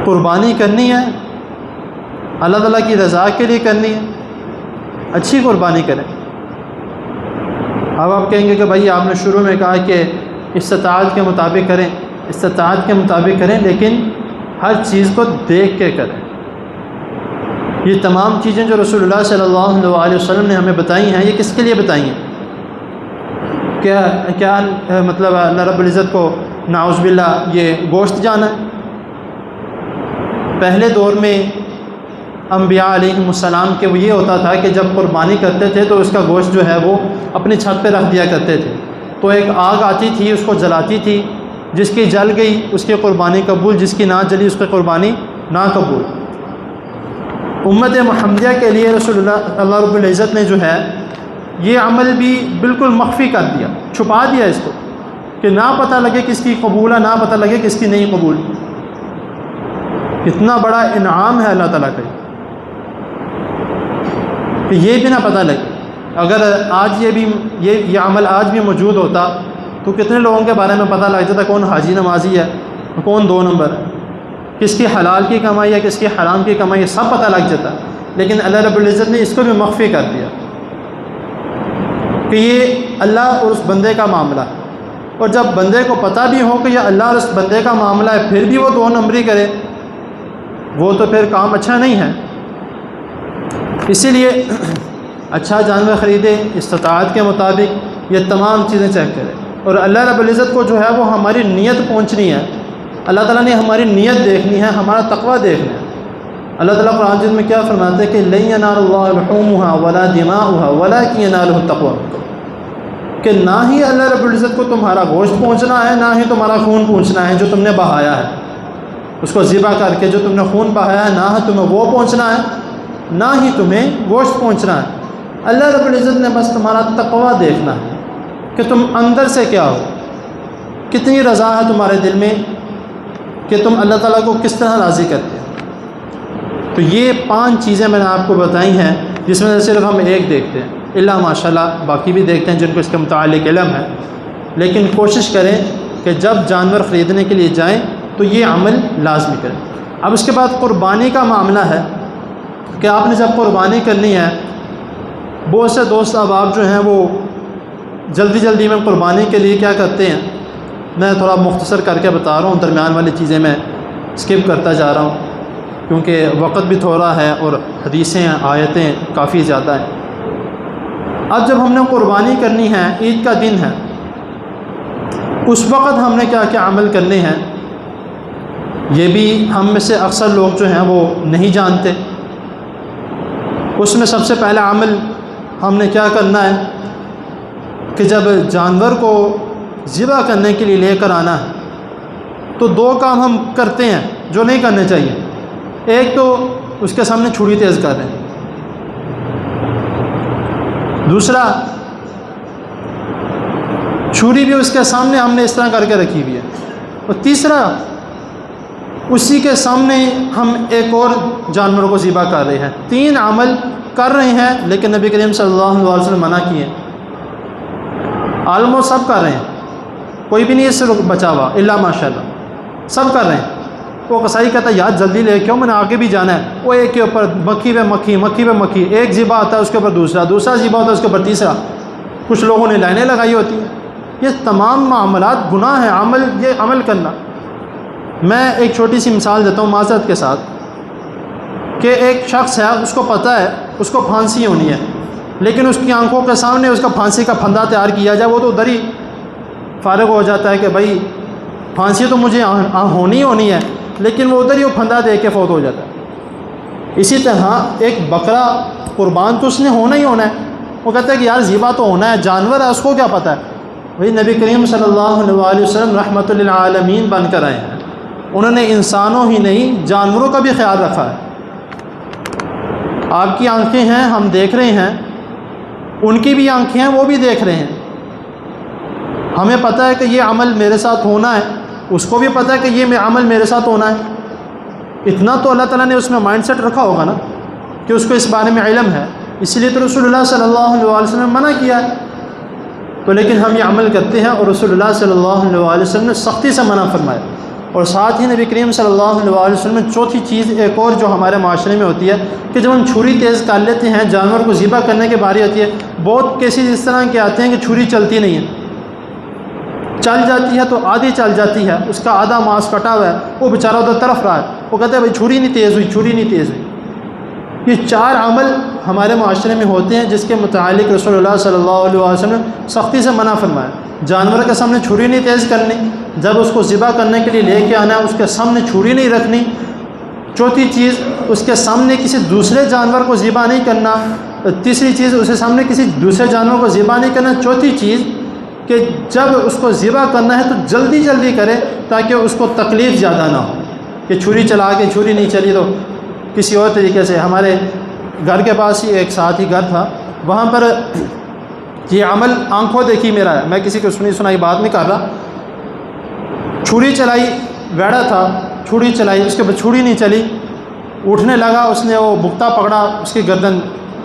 قربانی کرنی ہے، اللہ تعالیٰ کی رضا کے لیے کرنی ہے، اچھی قربانی کریں۔ اب آپ کہیں گے کہ بھائی آپ نے شروع میں کہا کہ استطاعت کے مطابق کریں، استطاعت کے مطابق کریں، لیکن ہر چیز کو دیکھ کے کریں۔ یہ تمام چیزیں جو رسول اللہ صلی اللہ علیہ وسلم نے ہمیں بتائی ہیں، یہ کس کے لیے بتائی ہیں؟ کیا مطلب اللہ رب العزت کو نعوذ باللہ یہ گوشت جانا ہے؟ پہلے دور میں انبیاء علیہ السلام کے وہ یہ ہوتا تھا کہ جب قربانی کرتے تھے تو اس کا گوشت جو ہے وہ اپنی چھت پہ رکھ دیا کرتے تھے، تو ایک آگ آتی تھی اس کو جلاتی تھی، جس کی جل گئی اس کی قربانی قبول، جس کی نہ جلی اس کی قربانی نہ قبول۔ امت محمدیہ کے لیے رسول اللہ رب العزت نے جو ہے یہ عمل بھی بالکل مخفی کر دیا، چھپا دیا اس کو، کہ نہ پتہ لگے کس کی قبول ہے، نہ پتہ لگے کس کی نہیں قبول۔ کتنا بڑا انعام ہے اللہ تعالیٰ کا کہ یہ بھی نہ پتہ لگے۔ اگر آج یہ عمل آج بھی موجود ہوتا تو کتنے لوگوں کے بارے میں پتہ لگ جاتا، کون حاجی نمازی ہے، کون 2 نمبر ہے، کس کی حلال کی کمائی ہے، کس کی حرام کی کمائی ہے، سب پتہ لگ جاتا۔ لیکن اللہ رب العزت نے اس کو بھی مخفی کر دیا کہ یہ اللہ اور اس بندے کا معاملہ ہے۔ اور جب بندے کو پتہ بھی ہو کہ یہ اللہ اور اس بندے کا معاملہ ہے، پھر بھی وہ 2 نمبری کرے، وہ تو پھر کام اچھا نہیں ہے۔ اسی لیے اچھا جانور خریدے استطاعت کے مطابق، یہ تمام چیزیں چیک کرے۔ اور اللہ رب العزت کو جو ہے وہ ہماری نیت پہنچنی ہے، اللہ تعالیٰ نے ہماری نیت دیکھنی ہے، ہمارا تقویٰ دیکھنا ہے۔ اللہ تعالیٰ قرآن مجید میں کیا فرماتے ہیں کہ لن ینال اللہ لحومها ولا دماؤها ولکن ینالہ التقویٰ منکم، کہ نہ ہی اللہ رب العزت کو تمہارا گوشت پہنچنا ہے، نہ ہی تمہارا خون پہنچنا ہے جو تم نے بہایا ہے، اس کو ذبح کر کے جو تم نے خون بہایا ہے، نہ تمہیں وہ پہنچنا ہے، نہ ہی تمہیں گوشت پہنچنا ہے۔ اللہ رب العزت نے بس تمہارا تقویٰ دیکھنا ہے کہ تم اندر سے کیا ہو، کتنی رضا ہے تمہارے دل میں، کہ تم اللہ تعالیٰ کو کس طرح راضی کرتے ہیں۔ تو یہ 5 چیزیں میں نے آپ کو بتائی ہیں، جس میں سے صرف ہم ایک دیکھتے ہیں، اللہ ماشاءاللہ باقی بھی دیکھتے ہیں جن کو اس کے متعلق علم ہے۔ لیکن کوشش کریں کہ جب جانور خریدنے کے لیے جائیں تو یہ عمل لازمی کریں۔ اب اس کے بعد قربانی کا معاملہ ہے کہ آپ نے جب قربانی کرنی ہے، بہت سے دوست احباب جو ہیں وہ جلدی میں قربانی کے لیے کیا کرتے ہیں، میں تھوڑا مختصر کر کے بتا رہا ہوں، درمیان والی چیزیں میں اسکپ کرتا جا رہا ہوں کیونکہ وقت بھی تھوڑا ہے اور حدیثیں آیتیں کافی زیادہ ہیں۔ اب جب ہم نے قربانی کرنی ہے، عید کا دن ہے، اس وقت ہم نے کیا کیا عمل کرنے ہیں، یہ بھی ہم میں سے اکثر لوگ جو ہیں وہ نہیں جانتے۔ اس میں سب سے پہلا عمل ہم نے کیا کرنا ہے کہ جب جانور کو ذبح کرنے کے لیے لے کر آنا ہے تو 2 کام ہم کرتے ہیں جو نہیں کرنے چاہیے۔ ایک تو اس کے سامنے چھری تیز کر رہے ہیں، دوسرا چھری بھی اس کے سامنے ہم نے اس طرح کر کے رکھی ہوئی ہے، اور تیسرا اسی کے سامنے ہم ایک اور جانور کو ذبح کر رہے ہیں۔ 3 عمل کر رہے ہیں، لیکن نبی کریم صلی اللہ علیہ وسلم منع کیے۔ آلموسٹ سب کر رہے ہیں، کوئی بھی نہیں اس سے بچا ہوا، الا ماشاءاللہ سب کر رہے ہیں۔ وہ قصائی کہتا ہے یار جلدی لے کیوں، میں نے آگے بھی جانا ہے۔ وہ ایک کے اوپر مکھی پہ مکھی، مکھی پہ مکھی، ایک ذبح ہوتا ہے اس کے اوپر دوسرا ذبح ہوتا ہے اس کے اوپر تیسرا، کچھ لوگوں نے لائنیں لگائی ہوتی ہیں۔ یہ تمام معاملات گناہ ہیں، یہ عمل کرنا۔ میں ایک چھوٹی سی مثال دیتا ہوں معذرت کے ساتھ کہ ایک شخص ہے، اس کو پتہ ہے اس کو پھانسی ہونی ہے، لیکن اس کی آنکھوں کے سامنے اس کا پھانسی کا پھندا تیار کیا جائے، وہ تو ادھر ہی فارغ ہو جاتا ہے کہ بھائی پھانسی تو مجھے ہونی ہے، لیکن وہ ادھر ہی وہ پھندا دے کے فوت ہو جاتا ہے۔ اسی طرح ایک بکرا قربان تو اس نے ہونا ہی ہونا ہے، وہ کہتا ہے کہ یار ذبح تو ہونا ہے، جانور ہے، اس کو کیا پتہ ہے۔ وہی نبی کریم صلی اللہ علیہ وسلم رحمۃ للعالمین بن کر آئے ہیں، انہوں نے انسانوں ہی نہیں جانوروں کا بھی خیال رکھا ہے۔ آپ کی آنکھیں ہیں، ہم دیکھ رہے ہیں، ان کی بھی آنکھیں ہیں، وہ بھی دیکھ رہے ہیں۔ ہمیں پتہ ہے کہ یہ عمل میرے ساتھ ہونا ہے، اس کو بھی پتہ ہے کہ یہ عمل میرے ساتھ ہونا ہے۔ اتنا تو اللہ تعالیٰ نے اس میں مائنڈ سیٹ رکھا ہوگا نا کہ اس کو اس بارے میں علم ہے، اس لیے تو رسول اللہ صلی اللہ علیہ وسلم نے منع کیا ہے۔ تو لیکن ہم یہ عمل کرتے ہیں، اور رسول اللہ صلی اللہ علیہ وسلم نے سختی سے منع فرمایا۔ اور ساتھ ہی نبی کریم صلی اللہ علیہ وسلم نے چوتھی چیز ایک اور جو ہمارے معاشرے میں ہوتی ہے کہ جب ہم چھری تیز کر لیتے ہیں، جانور کو ذبح کرنے کی باری ہوتی ہے، بہت کیسز اس طرح کے آتے ہیں کہ چھری چلتی نہیں ہے، چل جاتی ہے تو آدھی چل جاتی ہے، اس کا آدھا ماس کٹا ہوا ہے، وہ بیچارہ ادھر طرف رہا ہے، وہ کہتا ہے بھائی چھری نہیں تیز ہوئی، چھری نہیں تیز ہوئی۔ یہ 4 عمل ہمارے معاشرے میں ہوتے ہیں جس کے متعلق رسول اللہ صلی اللہ علیہ وسلم نے سختی سے منع فرمایا۔ جانور کے سامنے چھری نہیں تیز کرنی، جب اس کو ذبح کرنے کے لیے لے کے آنا ہے اس کے سامنے چھری نہیں رکھنی۔ چوتھی چیز، اس کے سامنے کسی دوسرے جانور کو ذبح نہیں کرنا۔ تیسری چیز، اس کے سامنے کسی دوسرے جانور کو ذبح نہیں کرنا۔ چوتھی چیز کہ جب اس کو ذبح کرنا ہے تو جلدی جلدی کرے تاکہ اس کو تکلیف زیادہ نہ ہو، کہ چھری چلا کے چھری نہیں چلی تو کسی اور طریقے سے۔ ہمارے گھر کے پاس ہی ایک ساتھی گھر تھا، وہاں پر یہ عمل آنکھوں دیکھی میرا ہے، میں کسی کو سنائی بات نہیں کر رہا۔ چھری چلائی، ویڑا تھا، چھری چلائی، اس کے بعد چھری نہیں چلی، اٹھنے لگا، اس نے وہ بکتا پکڑا، اس کی گردن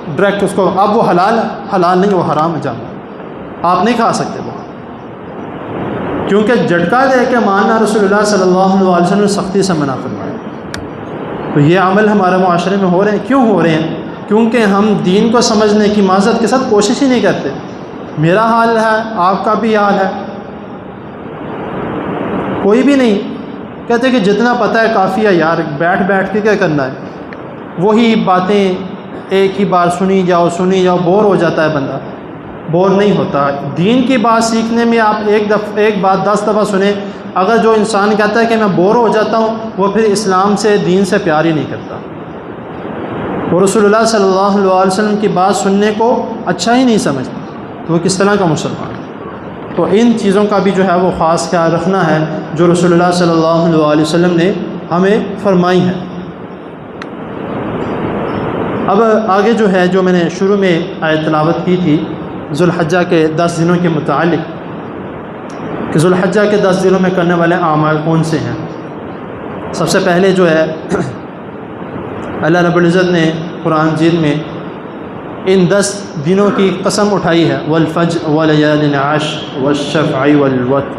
ڈائریکٹ اس کو، اب وہ حلال نہیں، وہ حرام ہے جانور، آپ نہیں کھا سکتے وہ، کیونکہ جھٹکا دے کے ماننا رسول اللہ صلی اللہ علیہ وسلم نے سختی سے منع فرمایا۔ تو یہ عمل ہمارے معاشرے میں ہو رہے ہیں، کیوں ہو رہے ہیں؟ کیونکہ ہم دین کو سمجھنے کی معذرت کے ساتھ کوشش ہی نہیں کرتے۔ میرا حال ہے، آپ کا بھی حال ہے، کوئی بھی نہیں کہتے کہ جتنا پتہ ہے کافی ہے یار، بیٹھ کے کیا کرنا ہے، وہی باتیں ایک ہی بار سنی جاؤ، بور ہو جاتا ہے بندہ۔ بور نہیں ہوتا، دین کی بات سیکھنے میں آپ ایک بات 10 دفعہ سنیں، اگر جو انسان کہتا ہے کہ میں بور ہو جاتا ہوں، وہ پھر اسلام سے، دین سے پیار ہی نہیں کرتا، وہ رسول اللہ صلی اللہ علیہ وسلم کی بات سننے کو اچھا ہی نہیں سمجھتا، تو وہ کس طرح کا مسلمان ہے؟ تو ان چیزوں کا بھی جو ہے وہ خاص خیال رکھنا ہے جو رسول اللہ صلی اللہ علیہ وسلم نے ہمیں فرمائی ہے۔ اب آگے جو ہے، جو میں نے شروع میں آیت تلاوت کی تھی ذوالحجہ کے 10 دنوں کے متعلق، کہ ذوالحجہ کے 10 دنوں میں کرنے والے اعمال کون سے ہیں۔ سب سے پہلے جو ہے اللہ رب العزت نے قرآن مجید میں ان 10 دنوں کی قسم اٹھائی ہے، والفجر ولیال عشر والشفع والوتر،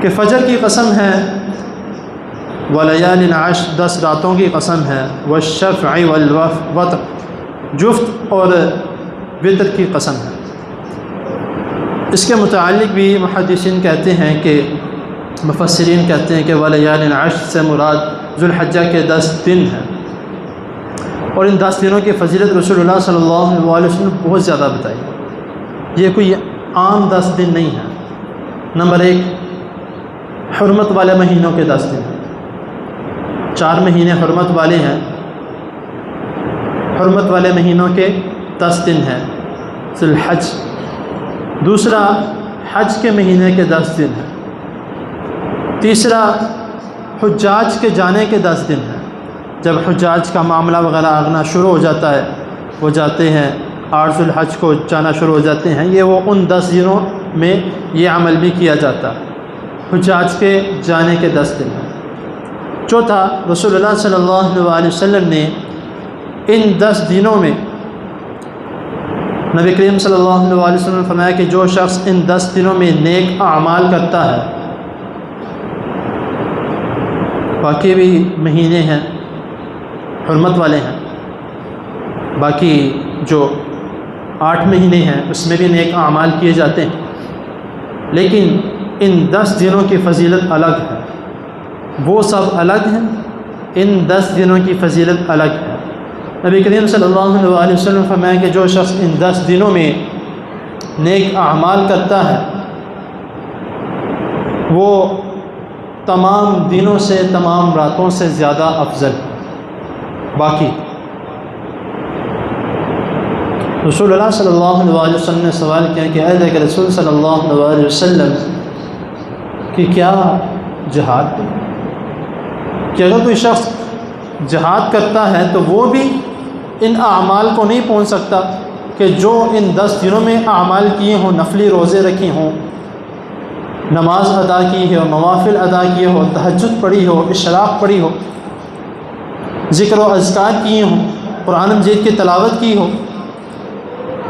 کہ فجر کی قسم ہے، ولیال عشر 10 راتوں کی قسم ہے، والشفع والوتر جفت اور وتر کی قسم ہے۔ اس کے متعلق بھی محدثین کہتے ہیں کہ مفسرین کہتے ہیں کہ ولیال عشر سے مراد ذوالحجہ کے 10 دن ہیں، اور ان 10 دنوں کی فضیلت رسول اللہ صلی اللہ علیہ وسلم نے بہت زیادہ بتائی۔ یہ کوئی عام 10 دن نہیں ہے۔ نمبر 1، حرمت والے مہینوں کے 10 دن، 4 مہینے حرمت والے ہیں، حرمت والے مہینوں کے 10 دن ہیں ذوالحج۔ دوسرا، حج کے مہینے کے 10 دن ہیں۔ تیسرا، حجاج کے جانے کے 10 دن ہیں، جب حجاج کا معاملہ وغیرہ آگنا شروع ہو جاتا ہے، وہ جاتے ہیں، 8 ذوالحج کو جانا شروع ہو جاتے ہیں، یہ وہ ان 10 دنوں میں یہ عمل بھی کیا جاتا ہے، حجاج کے جانے کے 10 دن ہیں۔ چوتھا، رسول اللہ صلی اللہ علیہ وسلم نے ان 10 دنوں میں، نبی کریم صلی اللہ علیہ وسلم نے فرمایا کہ جو شخص ان 10 دنوں میں نیک اعمال کرتا ہے، باقی بھی مہینے ہیں حرمت والے ہیں، باقی جو 8 مہینے ہیں اس میں بھی نیک اعمال کیے جاتے ہیں، لیکن ان 10 دنوں کی فضیلت الگ ہے، وہ سب الگ ہیں ان 10 دنوں کی فضیلت الگ ہے۔ نبی کریم صلی اللہ علیہ وسلم فرمایا کہ جو شخص ان 10 دنوں میں نیک اعمال کرتا ہے وہ تمام دنوں سے، تمام راتوں سے زیادہ افضل باقی۔ رسول اللہ صلی اللہ علیہ وسلم نے سوال کیا کہ اے اللہ کے رسول صلی اللہ علیہ وسلم کہ کیا جہاد کہ اگر کوئی شخص جہاد کرتا ہے تو وہ بھی ان اعمال کو نہیں پہنچ سکتا کہ جو ان 10 دنوں میں اعمال کیے ہوں، نفلی روزے رکھے ہوں، نماز ادا کی ہو، نوافل ادا کیے ہو، تہجد پڑھی ہو، اشراق پڑھی ہو، ذکر و اذکار کیے ہوں، قرآن مجید کی تلاوت کی ہو،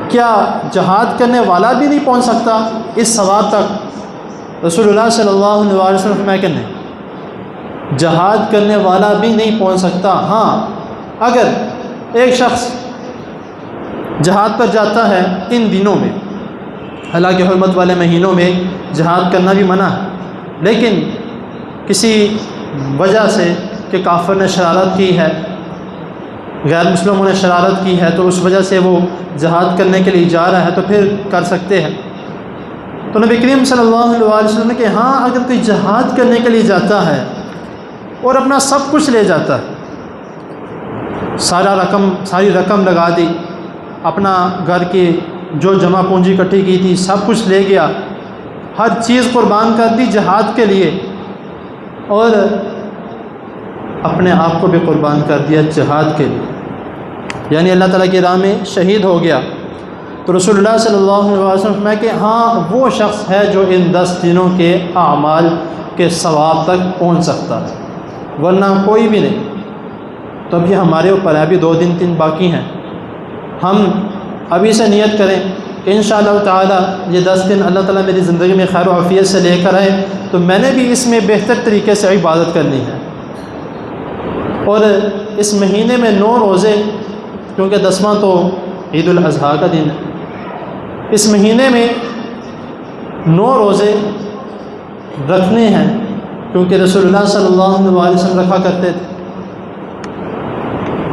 کیا جہاد کرنے والا بھی نہیں پہنچ سکتا اس ثواب تک؟ رسول اللہ صلی اللہ علیہ وسلم فرمایا کہ نہیں، جہاد کرنے والا بھی نہیں پہنچ سکتا۔ ہاں، اگر ایک شخص جہاد پر جاتا ہے ان دنوں میں، حالانکہ حرمت والے مہینوں میں جہاد کرنا بھی منع ہے، لیکن کسی وجہ سے کہ کافر نے شرارت کی ہے، غیر مسلموں نے شرارت کی ہے، تو اس وجہ سے وہ جہاد کرنے کے لیے جا رہا ہے تو پھر کر سکتے ہیں۔ تو نبی کریم صلی اللہ علیہ وسلم نے کہ ہاں، اگر کوئی جہاد کرنے کے لیے جاتا ہے اور اپنا سب کچھ لے جاتا ہے، ساری رقم لگا دی، اپنا گھر کی جو جمع پونجی اکٹھی کی تھی سب کچھ لے گیا، ہر چیز قربان کر دی جہاد کے لیے، اور اپنے آپ کو بھی قربان کر دیا جہاد کے لیے، یعنی اللہ تعالیٰ کی راہ میں شہید ہو گیا، تو رسول اللہ صلی اللہ علیہ وسلم فرمایا کہ ہاں، وہ شخص ہے جو ان 10 دنوں کے اعمال کے ثواب تک پہنچ سکتا ہے، ورنہ کوئی بھی نہیں۔ تو اب یہ ہمارے اوپر ہے، ابھی 2 دن 3 باقی ہیں، ہم ابھی سے نیت کریں کہ انشاءاللہ تعالیٰ یہ 10 دن اللہ تعالیٰ میری زندگی میں خیر و عافیت سے لے کر آئے تو میں نے بھی اس میں بہتر طریقے سے عبادت کرنی ہے، اور اس مہینے میں 9 روزے، کیونکہ 10واں تو عید الاضحیٰ کا دن ہے، اس مہینے میں 9 روزے رکھنے ہیں، کیونکہ رسول اللہ صلی اللہ علیہ وسلم رکھا کرتے تھے۔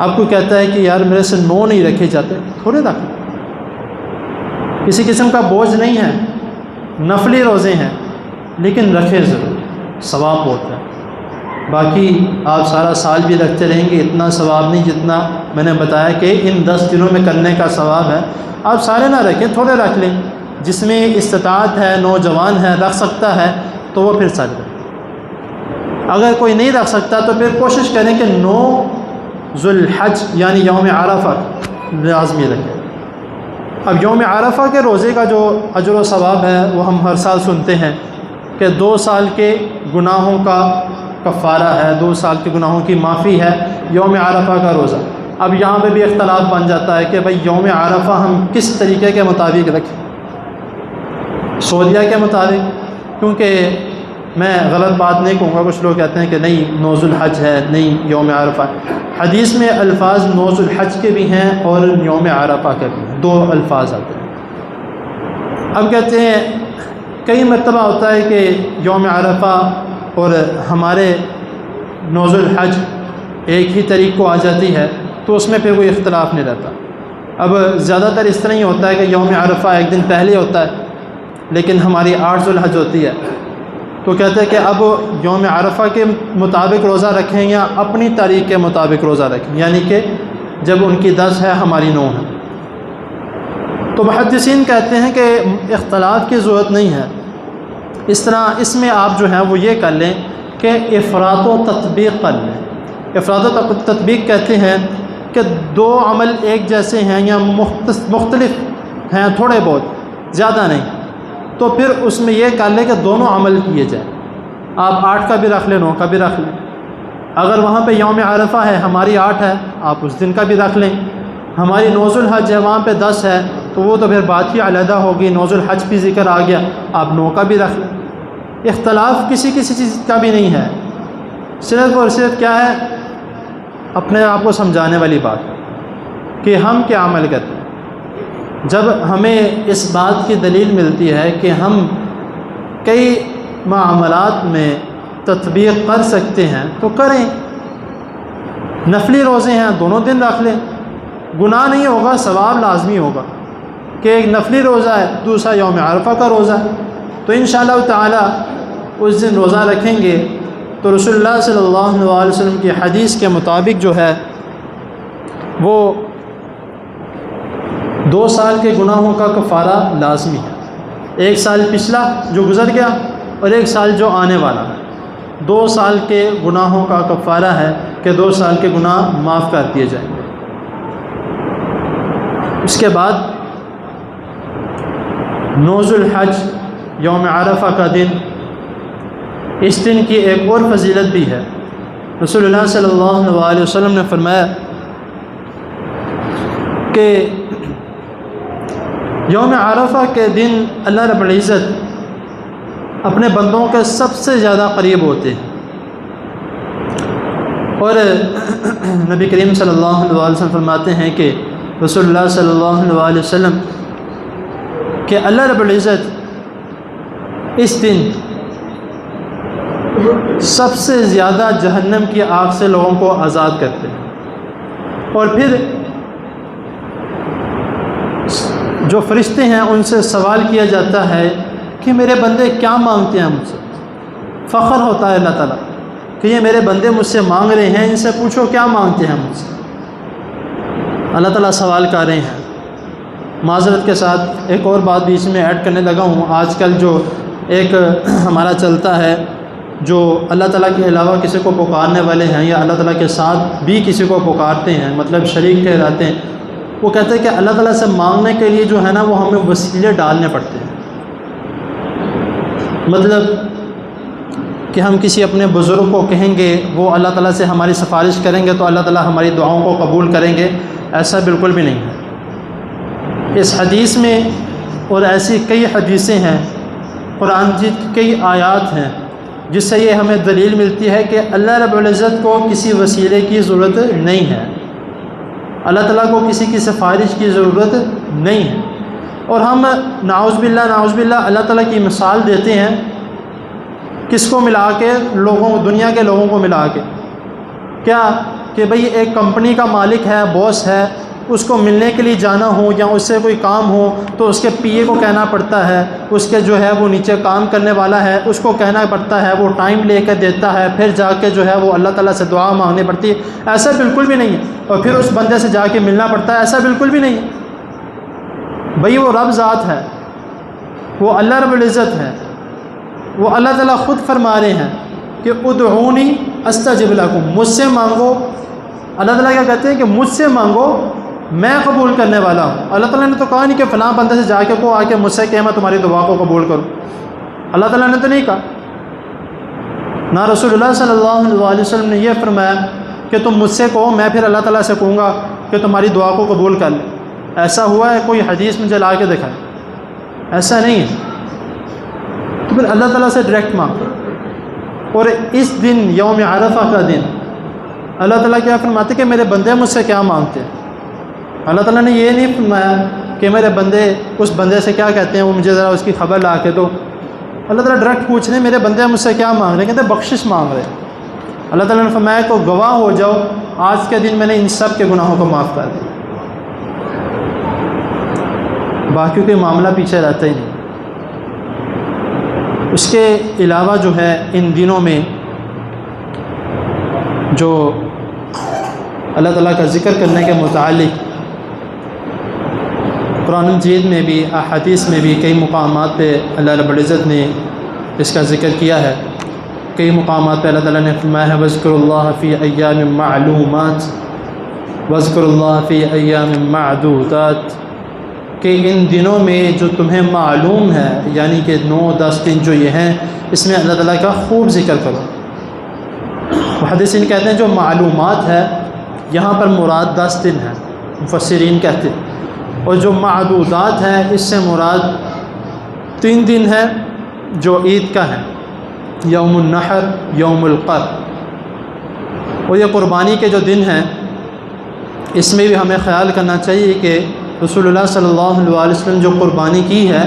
آپ کو کہتا ہے کہ یار میرے سے 9 نہیں رکھے جاتے، تھوڑے رکھ، کسی قسم کا بوجھ نہیں ہے، نفلی روزے ہیں، لیکن رکھے ضرور، ثواب ہوتا ہے۔ باقی آپ سارا سال بھی رکھتے رہیں گے اتنا ثواب نہیں جتنا میں نے بتایا کہ ان 10 دنوں میں کرنے کا ثواب ہے۔ آپ سارے نہ رکھیں، تھوڑے رکھ لیں، جس میں استطاعت ہے، نوجوان ہے، رکھ سکتا ہے تو وہ پھر سارے رکھیں۔ اگر کوئی نہیں رکھ سکتا تو پھر کوشش کریں کہ 9 ذو الحج یعنی یوم عرفہ لازمی رکھیں۔ اب یوم عرفہ کے روزے کا جو اجر و ثواب ہے وہ ہم ہر سال سنتے ہیں کہ 2 سال کے گناہوں کا کفارہ ہے، 2 سال کے گناہوں کی معافی ہے یوم عرفہ کا روزہ۔ اب یہاں پہ بھی اختلاف بن جاتا ہے کہ بھائی یوم عرفہ ہم کس طریقے کے مطابق رکھیں، سعودیہ کے مطابق، کیونکہ میں غلط بات نہیں کہوں گا، کچھ لوگ کہتے ہیں کہ نہیں 9 ذو الحج ہے، نہیں یوم عرفہ۔ حدیث میں الفاظ 9 ذو الحج کے بھی ہیں اور یوم عرفہ کے بھی ہیں، 2 الفاظ آتے ہیں۔ اب کہتے ہیں کئی مرتبہ ہوتا ہے کہ یوم عرفہ اور ہمارے 9 ذو الحج ایک ہی تاریخ کو آ جاتی ہے، تو اس میں پھر کوئی اختلاف نہیں رہتا۔ اب زیادہ تر اس طرح ہی ہوتا ہے کہ یوم عرفہ ایک دن پہلے ہوتا ہے، لیکن ہماری 8 ذو الحج ہوتی ہے، تو کہتے ہیں کہ اب یوم عرفہ کے مطابق روزہ رکھیں یا اپنی تاریخ کے مطابق روزہ رکھیں، یعنی کہ جب ان کی 10 ہے ہماری 9 ہے۔ تو محدثین کہتے ہیں کہ اختلاف کی ضرورت نہیں ہے، اس طرح اس میں آپ جو ہیں وہ یہ کر لیں کہ افراط و تطبیق کر لیں۔ افراط و تطبیق کہتے ہیں کہ 2 عمل ایک جیسے ہیں یا مختلف ہیں تھوڑے بہت، زیادہ نہیں، تو پھر اس میں یہ کر لیں کہ دونوں عمل کیے جائیں۔ آپ 8 کا بھی رکھ لیں، 9 کا بھی رکھ لیں۔ اگر وہاں پہ یوم عرفہ ہے، ہماری 8 ہے، آپ اس دن کا بھی رکھ لیں۔ ہماری 9 ذو الحج ہے، وہاں پہ 10 ہے، تو وہ تو پھر بات ہی علیحدہ ہوگی، 9 ذو الحج بھی ذکر آ گیا، آپ 9 کا بھی رکھ لیں۔ اختلاف کسی چیز کا بھی نہیں ہے، صرف اور صرف کیا ہے، اپنے آپ کو سمجھانے والی بات کہ ہم کیا عمل کرتے ہیں۔ جب ہمیں اس بات کی دلیل ملتی ہے کہ ہم کئی معاملات میں تطبیق کر سکتے ہیں تو کریں، نفلی روزے ہیں دونوں دن رکھ لیں، گناہ نہیں ہوگا، ثواب لازمی ہوگا کہ ایک نفلی روزہ ہے، دوسرا یوم عرفہ کا روزہ ہے، تو انشاءاللہ تعالی اس دن روزہ رکھیں گے تو رسول اللہ صلی اللہ علیہ وسلم کی حدیث کے مطابق جو ہے وہ 2 سال کے گناہوں کا کفارہ لازمی ہے، 1 سال پچھلا جو گزر گیا اور 1 سال جو آنے والا ہے، 2 سال کے گناہوں کا کفارہ ہے کہ 2 سال کے گناہ معاف کر دیے جائیں گے۔ اس کے بعد 9 ذو الحج یوم عرفہ کا دن، اس دن کی ایک اور فضیلت بھی ہے۔ رسول اللہ صلی اللہ علیہ وسلم نے فرمایا کہ یوم عرفہ کے دن اللہ رب العزت اپنے بندوں کے سب سے زیادہ قریب ہوتے ہیں، اور نبی کریم صلی اللہ علیہ وسلم فرماتے ہیں کہ رسول اللہ صلی اللہ علیہ وسلم کہ اللہ رب العزت اس دن سب سے زیادہ جہنم کی آگ سے لوگوں کو آزاد کرتے ہیں، اور پھر جو فرشتے ہیں ان سے سوال کیا جاتا ہے کہ میرے بندے کیا مانگتے ہیں مجھ سے۔ فخر ہوتا ہے اللہ تعالیٰ کہ یہ میرے بندے مجھ سے مانگ رہے ہیں، ان سے پوچھو کیا مانگتے ہیں مجھ سے۔ اللہ تعالیٰ سوال کر رہے ہیں۔ معذرت کے ساتھ ایک اور بات بیچ میں ایڈ کرنے لگا ہوں، آج کل جو ایک ہمارا چلتا ہے، جو اللہ تعالیٰ کے علاوہ کسی کو پکارنے والے ہیں یا اللہ تعالیٰ کے ساتھ بھی کسی کو پکارتے ہیں، مطلب شریک ٹھہراتے ہیں، وہ کہتے ہیں کہ اللہ تعالیٰ سے مانگنے کے لیے جو ہے نا وہ ہمیں وسیلے ڈالنے پڑتے ہیں، مطلب کہ ہم کسی اپنے بزرگ کو کہیں گے، وہ اللہ تعالیٰ سے ہماری سفارش کریں گے تو اللہ تعالیٰ ہماری دعاؤں کو قبول کریں گے، ایسا بالکل بھی نہیں ہے۔ اس حدیث میں اور ایسی کئی حدیثیں ہیں، قرآن مجید کی کئی آیات ہیں جس سے یہ ہمیں دلیل ملتی ہے کہ اللہ رب العزت کو کسی وسیلے کی ضرورت نہیں ہے، اللہ تعالیٰ کو کسی کی سفارش کی ضرورت نہیں ہے۔ اور ہم نعوذ باللہ اللہ تعالیٰ کی مثال دیتے ہیں، کس کو ملا کے؟ دنیا کے لوگوں کو ملا کے، کیا کہ بھئی ایک کمپنی کا مالک ہے، باس ہے، اس کو ملنے کے لیے جانا ہو یا اس سے کوئی کام ہو تو اس کے پی اے کو کہنا پڑتا ہے، اس کے جو ہے وہ نیچے کام کرنے والا ہے اس کو کہنا پڑتا ہے، وہ ٹائم لے کے دیتا ہے، پھر جا کے جو ہے وہ اللہ تعالیٰ سے دعا مانگنی پڑتی ہے، ایسا بالکل بھی نہیں ہے۔ اور پھر اس بندے سے جا کے ملنا پڑتا ہے، ایسا بالکل بھی نہیں ہے۔ بھئی وہ رب ذات ہے، وہ اللہ رب العزت ہے، وہ اللہ تعالیٰ خود فرما رہے ہیں کہ ادعونی استجب لکم، مجھ سے مانگو۔ اللہ تعالیٰ کیا کہتے ہیں کہ مجھ سے مانگو، میں قبول کرنے والا ہوں۔ اللہ تعالیٰ نے تو کہا نہیں کہ فلاں بندے سے جا کے کو آ کے مجھ سے کہ میں تمہاری دعا کو قبول کروں، اللہ تعالیٰ نے تو نہیں کہا۔ نہ رسول اللہ صلی اللہ علیہ وسلم نے یہ فرمایا کہ تم مجھ سے کہو، میں پھر اللہ تعالیٰ سے کہوں گا کہ تمہاری دعا کو قبول کر لیں۔ ایسا ہوا ہے کوئی حدیث مجھے لا کے دکھائے؟ ایسا نہیں ہے۔ تو پھر اللہ تعالیٰ سے ڈائریکٹ مانگو۔ اور اس دن یوم عرفہ کا دن اللہ تعالیٰ کیا فرماتے کہ میرے بندے مجھ سے کیا مانگتے ہیں؟ اللہ تعالیٰ نے یہ نہیں فرمایا کہ میرے بندے اس بندے سے کیا کہتے ہیں وہ مجھے ذرا اس کی خبر لا کے دو۔ اللہ تعالیٰ ڈائریکٹ پوچھ رہے ہیں میرے بندے مجھ سے کیا مانگ رہے ہیں، کہتے ہیں بخشش مانگ رہے ہیں۔ اللہ تعالیٰ نے فرمایا تو گواہ ہو جاؤ، آج کے دن میں نے ان سب کے گناہوں کو معاف کر دیا، باقیوں کے معاملہ پیچھے رہتا ہی نہیں۔ اس کے علاوہ جو ہے ان دنوں میں جو اللہ تعالیٰ کا ذکر کرنے کے متعلق قرآن مجید میں بھی احادیث میں بھی کئی مقامات پہ اللہ رب العزت نے اس کا ذکر کیا ہے۔ کئی مقامات پہ اللہ تعالیٰ نے فرمایا ہے وَاذْكُرُوا اللَّهَ فِي أَيَّامٍ مَّعْلُومَاتٍ وَاذْكُرُوا اللَّهَ فِي أَيَّامٍ مَّعْدُودَاتٍ، کہ ان دنوں میں جو تمہیں معلوم ہے، یعنی کہ 9-10 دن جو یہ ہیں، اس میں اللہ تعالیٰ کا خوب ذکر کرو۔ محدثین کہتے ہیں جو معلومات ہے یہاں پر مراد 10 دن ہے، مفسرین کہتے ہیں، اور جو معدودات ہیں اس سے مراد 3 دن ہے جو عید کا ہے، یوم النحر، یوم القر۔ اور یہ قربانی کے جو دن ہیں اس میں بھی ہمیں خیال کرنا چاہیے کہ رسول اللہ صلی اللہ علیہ وسلم جو قربانی کی ہے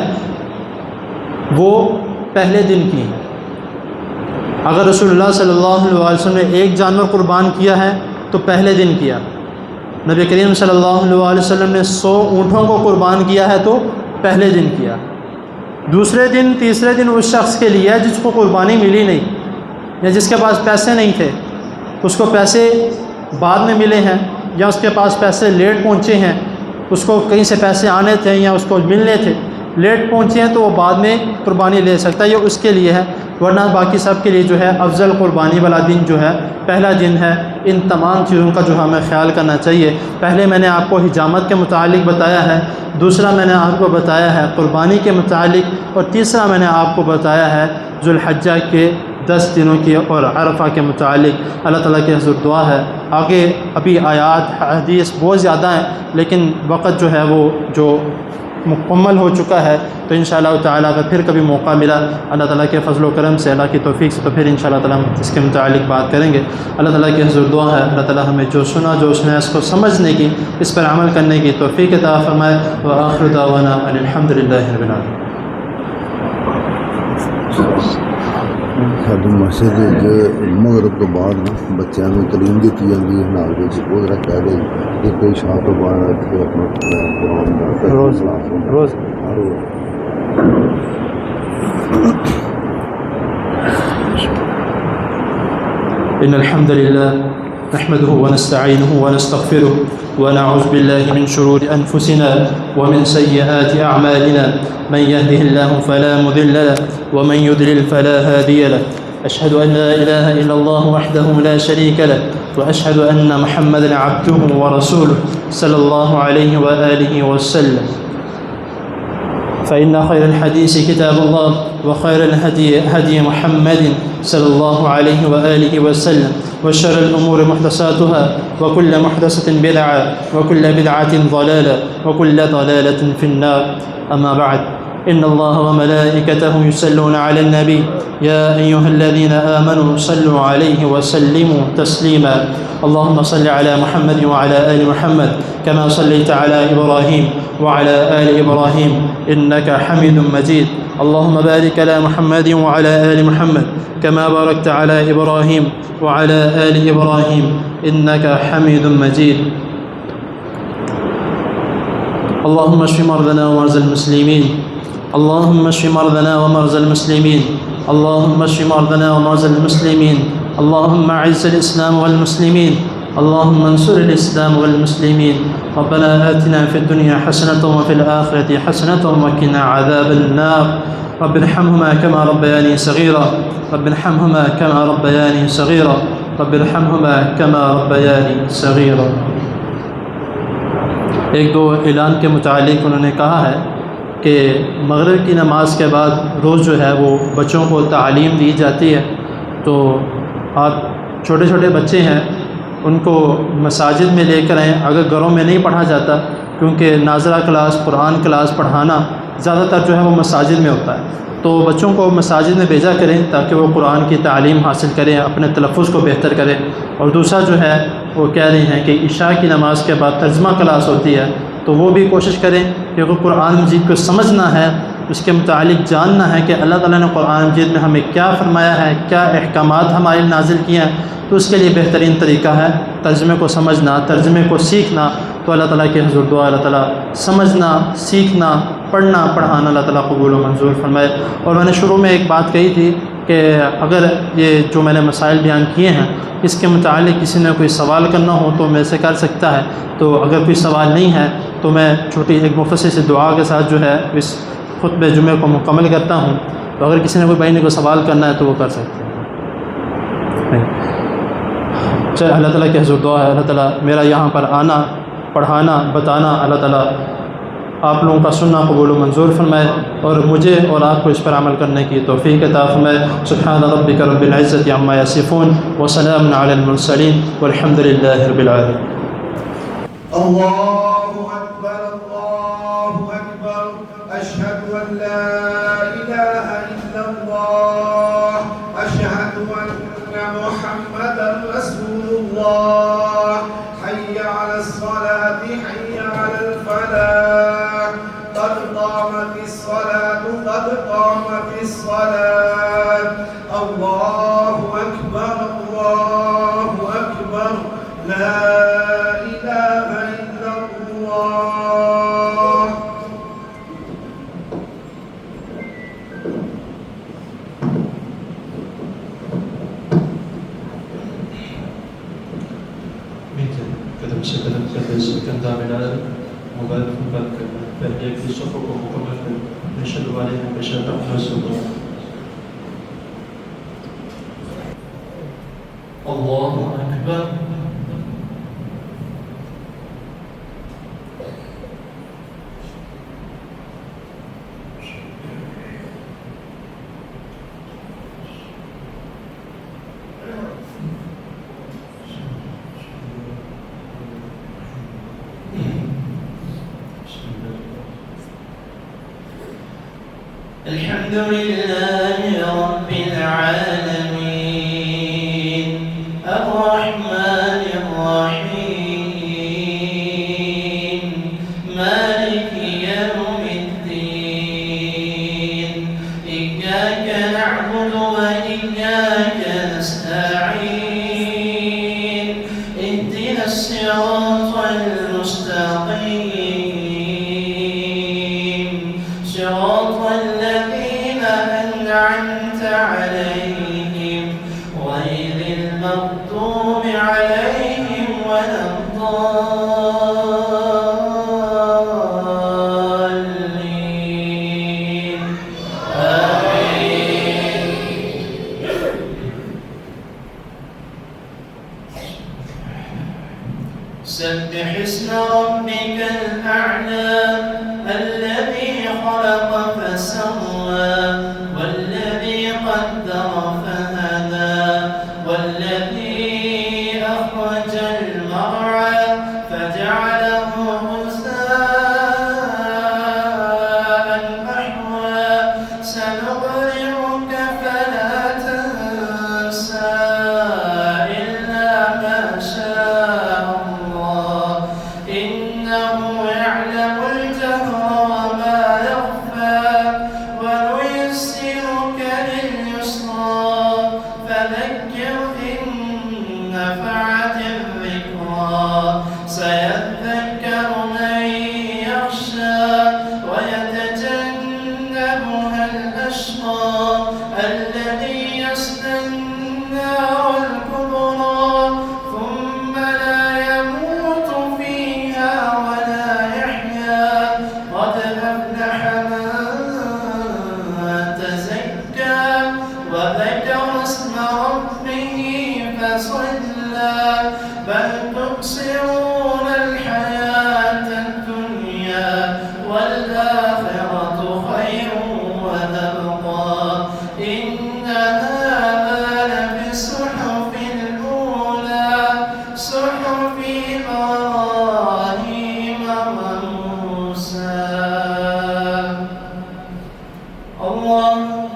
وہ پہلے دن کی ہے۔ اگر رسول اللہ صلی اللہ علیہ وسلم نے ایک جانور قربان کیا ہے تو پہلے دن کیا۔ نبی کریم صلی اللہ علیہ وسلم نے 100 اونٹوں کو قربان کیا ہے تو پہلے دن کیا۔ دوسرے دن تیسرے دن اس شخص کے لیے جس کو قربانی ملی نہیں یا جس کے پاس پیسے نہیں تھے، اس کو پیسے بعد میں ملے ہیں یا اس کے پاس پیسے لیٹ پہنچے ہیں، اس کو کہیں سے پیسے آنے تھے یا اس کو ملنے تھے، لیٹ پہنچے ہیں تو وہ بعد میں قربانی لے سکتا ہے، یہ اس کے لیے ہے۔ ورنہ باقی سب کے لیے جو ہے افضل قربانی والا دن جو ہے پہلا دن ہے۔ ان تمام چیزوں کا جو ہمیں خیال کرنا چاہیے۔ پہلے میں نے آپ کو حجامت کے متعلق بتایا ہے، دوسرا میں نے آپ کو بتایا ہے قربانی کے متعلق، اور تیسرا میں نے آپ کو بتایا ہے ذو الحجہ کے 10 دنوں کی اور عرفہ کے متعلق۔ اللہ تعالیٰ کی حضور دعا ہے آگے ابھی آیات حدیث بہت زیادہ ہیں، لیکن وقت جو ہے وہ جو مکمل ہو چکا ہے، تو انشاءاللہ تعالیٰ اگر پھر کبھی موقع ملا اللہ تعالیٰ کے فضل و کرم سے، اللہ کی توفیق سے، تو پھر انشاءاللہ تعالیٰ ہم اس کے متعلق بات کریں گے۔ اللہ تعالیٰ کی حضور دعا ہے اللہ تعالیٰ ہمیں جو سنا جو اس نے اس کو سمجھنے کی، اس پر عمل کرنے کی توفیق عطا فرمائے۔ وآخر دعوانا ان الحمد للہ رب العالمین۔ ساری مسجد مغرب تو بعد بچوں کو تعلیم دیتی جاتی ہے، نال وہ ذرا کہہ دیں کہ کوئی شاہ تو بعد اپنا قرآن روز إن الحمد لله نحمده ونستعينه ونستغفره ونعوذ بالله من شرور أنفسنا ومن سيئات أعمالنا، من يهده الله فلا مضل له ومن يضلل فلا هادي له، أشهد أن لا إله إلا الله وحده لا شريك له، وأشهد أن محمدا عبده ورسوله صلى الله عليه وآله وسلم، فإن خير الحديث كتاب الله وخير الهدي هدي محمد صلى الله عليه وآله وسلم، وشر الأمور محدثاتها وكل محدثة بدعة وكل بدعة ضلالة وكل ضلالة في النار. أما بعد، إن الله وملائكته يصلون على النبي يا أيها الذين آمنوا صلوا عليه وسلموا تسليما. اللهم صل على محمد وعلى آل محمد كما صليت على إبراهيم وعلى آل إبراهيم إنك حميد مجيد. اللهم بارك على محمد وعلى آل محمد كما باركت على إبراهيم وعلى آل إبراهيم إنك حميد مجيد. اللهم اشف مرضنا ومرضى المسلمين، اللهم اشف مرضنا ومرضى المسلمين، اللهم اشف مرضنا ومرضى المسلمين، اللهم اعز الإسلام والمسلمين، اللهم انصر الإسلام والمسلمين. ربنا آتنا في الدنيا حسنة وفي الآخرة حسنة وقنا عذاب النار. رب ارحمهما كما ربياني صغيرا، رب ارحمهما كما ربياني صغيرا، رب ارحمهما كما ربياني صغيرا. ایک دو اعلان کے متعلق انہوں نے کہا ہے کہ مغرب کی نماز کے بعد روز جو ہے وہ بچوں کو تعلیم دی جاتی ہے، تو آپ چھوٹے چھوٹے بچے ہیں ان کو مساجد میں لے کر آئیں، اگر گھروں میں نہیں پڑھا جاتا، کیونکہ ناظرہ کلاس قرآن کلاس پڑھانا زیادہ تر جو ہے وہ مساجد میں ہوتا ہے، تو بچوں کو مساجد میں بھیجا کریں تاکہ وہ قرآن کی تعلیم حاصل کریں، اپنے تلفظ کو بہتر کریں. اور دوسرا جو ہے وہ کہہ رہے ہیں کہ عشاء کی نماز کے بعد ترجمہ کلاس ہوتی ہے، تو وہ بھی کوشش کریں کہ وہ قرآن مجید کو سمجھنا ہے، اس کے متعلق جاننا ہے کہ اللہ تعالیٰ نے قرآن مجید میں ہمیں کیا فرمایا ہے، کیا احکامات ہمارے نازل کیے ہیں. تو اس کے لیے بہترین طریقہ ہے ترجمے کو سمجھنا، ترجمے کو سیکھنا. تو اللہ تعالیٰ کے حضور دعا اللہ تعالیٰ سمجھنا، سیکھنا، پڑھنا، پڑھانا اللہ تعالیٰ قبول و منظور فرمائے. اور میں نے شروع میں ایک بات کہی تھی کہ اگر یہ جو میں نے مسائل بیان کیے ہیں اس کے متعلق کسی نے کوئی سوال کرنا ہو تو میں سے کر سکتا ہے. تو اگر کوئی سوال نہیں ہے تو میں چھوٹی ایک مختصر سی دعا کے ساتھ جو ہے اس خطبہ جمعہ کو مکمل کرتا ہوں. تو اگر کسی نے کوئی بھائی نے کوئی سوال کرنا ہے تو وہ کر سکتے ہیں. چل اللہ تعالیٰ کے حضور دعا ہے اللہ تعالیٰ میرا یہاں پر آنا، پڑھانا، بتانا اللہ تعالیٰ آپ لوگوں کا سننا قبول و منظور فرمائے، اور مجھے اور آپ کو اس پر عمل کرنے کی توفیق عطا فرمائے. سبحان ربک رب العزة عما یصفون وسلام علی المرسلین والحمد للہ رب العالمین. اللہ اکبر، اللہ اکبر، اشہد ان لا الہ الا اللہ، اشہد ان محمد رسول اللہ. حی علی الصلاة، حی علی الفلاح، قد قامت الصلاة، قد قامت الصلاة. اللہ اکبر، اللہ اکبر، لا حلال وبارك فهيك في صفقة مقررة نشهد عليها بشهادة الزور. الله أكبر. الحمد لله رب العالمين الرحمن الرحيم مالك يوم الدين إياك نعبد وإياك نستعين اهدنا الصراط المستقيم صراط الذين أنعمت عليهم غير المغضوب عليهم ولا الضالين آمين. سبح اسم ربك الأعلى الذي خلق فسوى والذي قدر فهدى والذي أخرج المرعى فجعله غثاء أحوى سنقرئك فلا تنسى إلا ما شاء الله إنه يعلم الجهر وما يخفى ونيسرك لليسرى فذكر إن نفعت الذكرى سيذكر من يخشى ويتجنبها الأشقى الذي يصلى النار الكبرى ثم لا يموت فيها ولا يحيا قد أفلح من تزكى وذكر اسم ربه فصلى بل تؤثرون الحياة الدنيا والآخرة خير وأبقى إن هذا لفي الصحف الأولى صحف إبراهيم وموسى. الله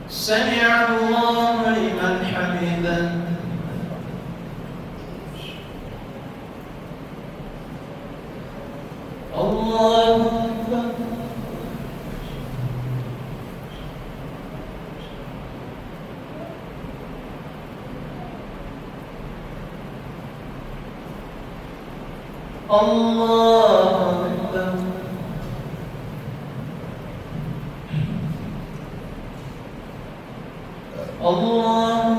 سمع الله لمن حمده. الله أكبر. الله أكبر. الله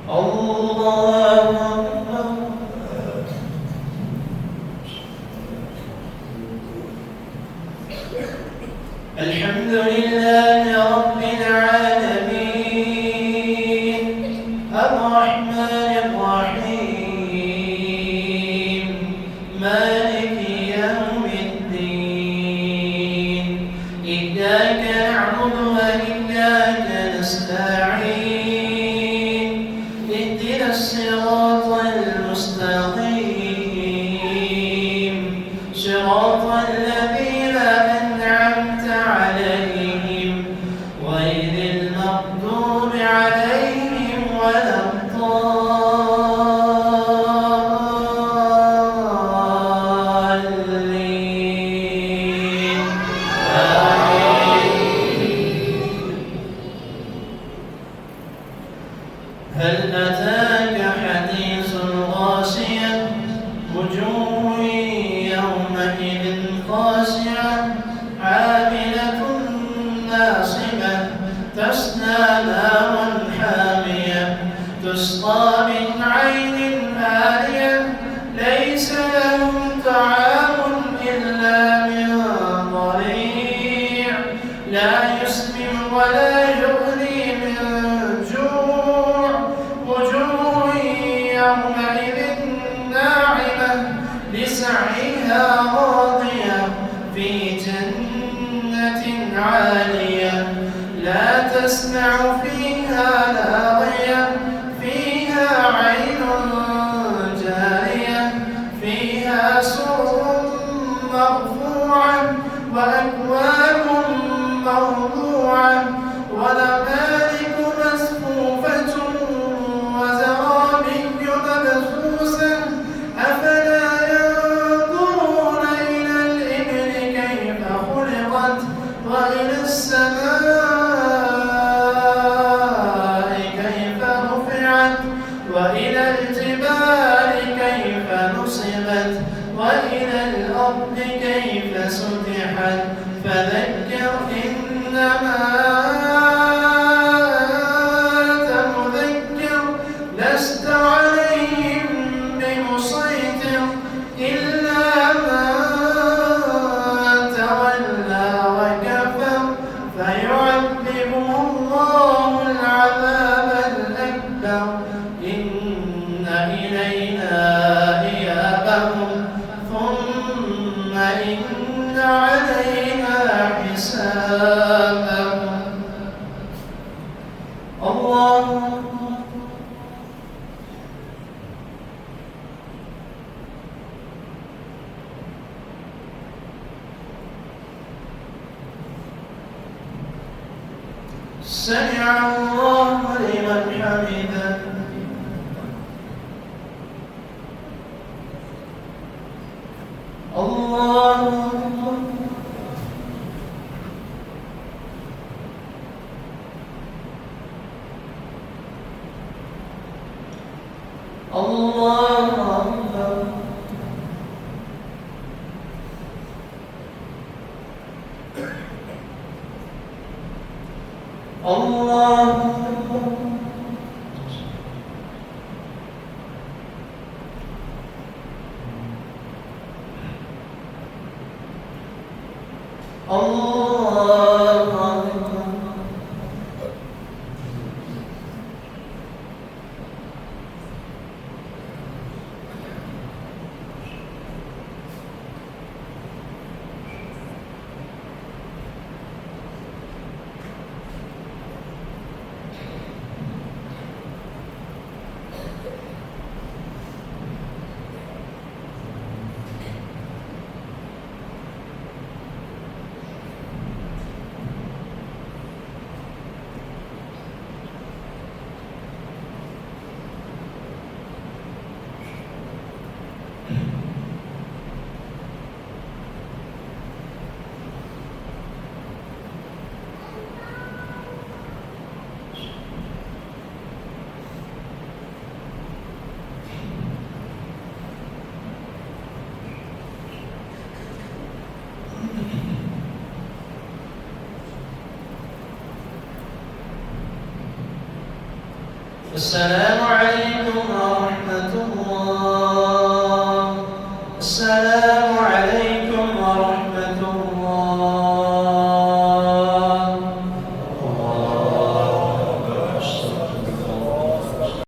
الله أكبر. الحمد لله رب العالمين الرحمن الرحيم مالك يوم الدين إياك نعبد وإياك نستعين اهدنا الصراط المستقيم صراط الذين أنعمت عليهم غير المغضوب عليهم ولا الضالين آمين. هل أتاك حديث الغاشية وجوه يومئذ خاشعة عاملة ناصبة تصلى نارا حامية تسقى من عين آنية ليس لهم طعام إلا من ضريع لا يسمن ولا يغني من جوع وجوه يومئذ ناعمة لسعيها راضية في جنة عالية لا تسمع فيها لاغية فيها عين جارية فيها سرر مرفوعة وأكواب موضوعة ونمارق مصفوفة وزرابي مبثوثة أفلا ينظرون إلى الإبل كيف خلقت وإلى السماء كيف رفعت وإلى الجبال كيف نصبت وإلى الأرض كيف سطحت فذكر إنما أنت مذكر لست عليهم بمسيطر إلا من تولى وكفر فيعذبه الله العذاب الأكبر إن إلينا إيابهم ثم إن علينا حسابهم الله سمع الله لمن حمده الله الله أكبر الله الله السلام عليكم ورحمة الله. السلام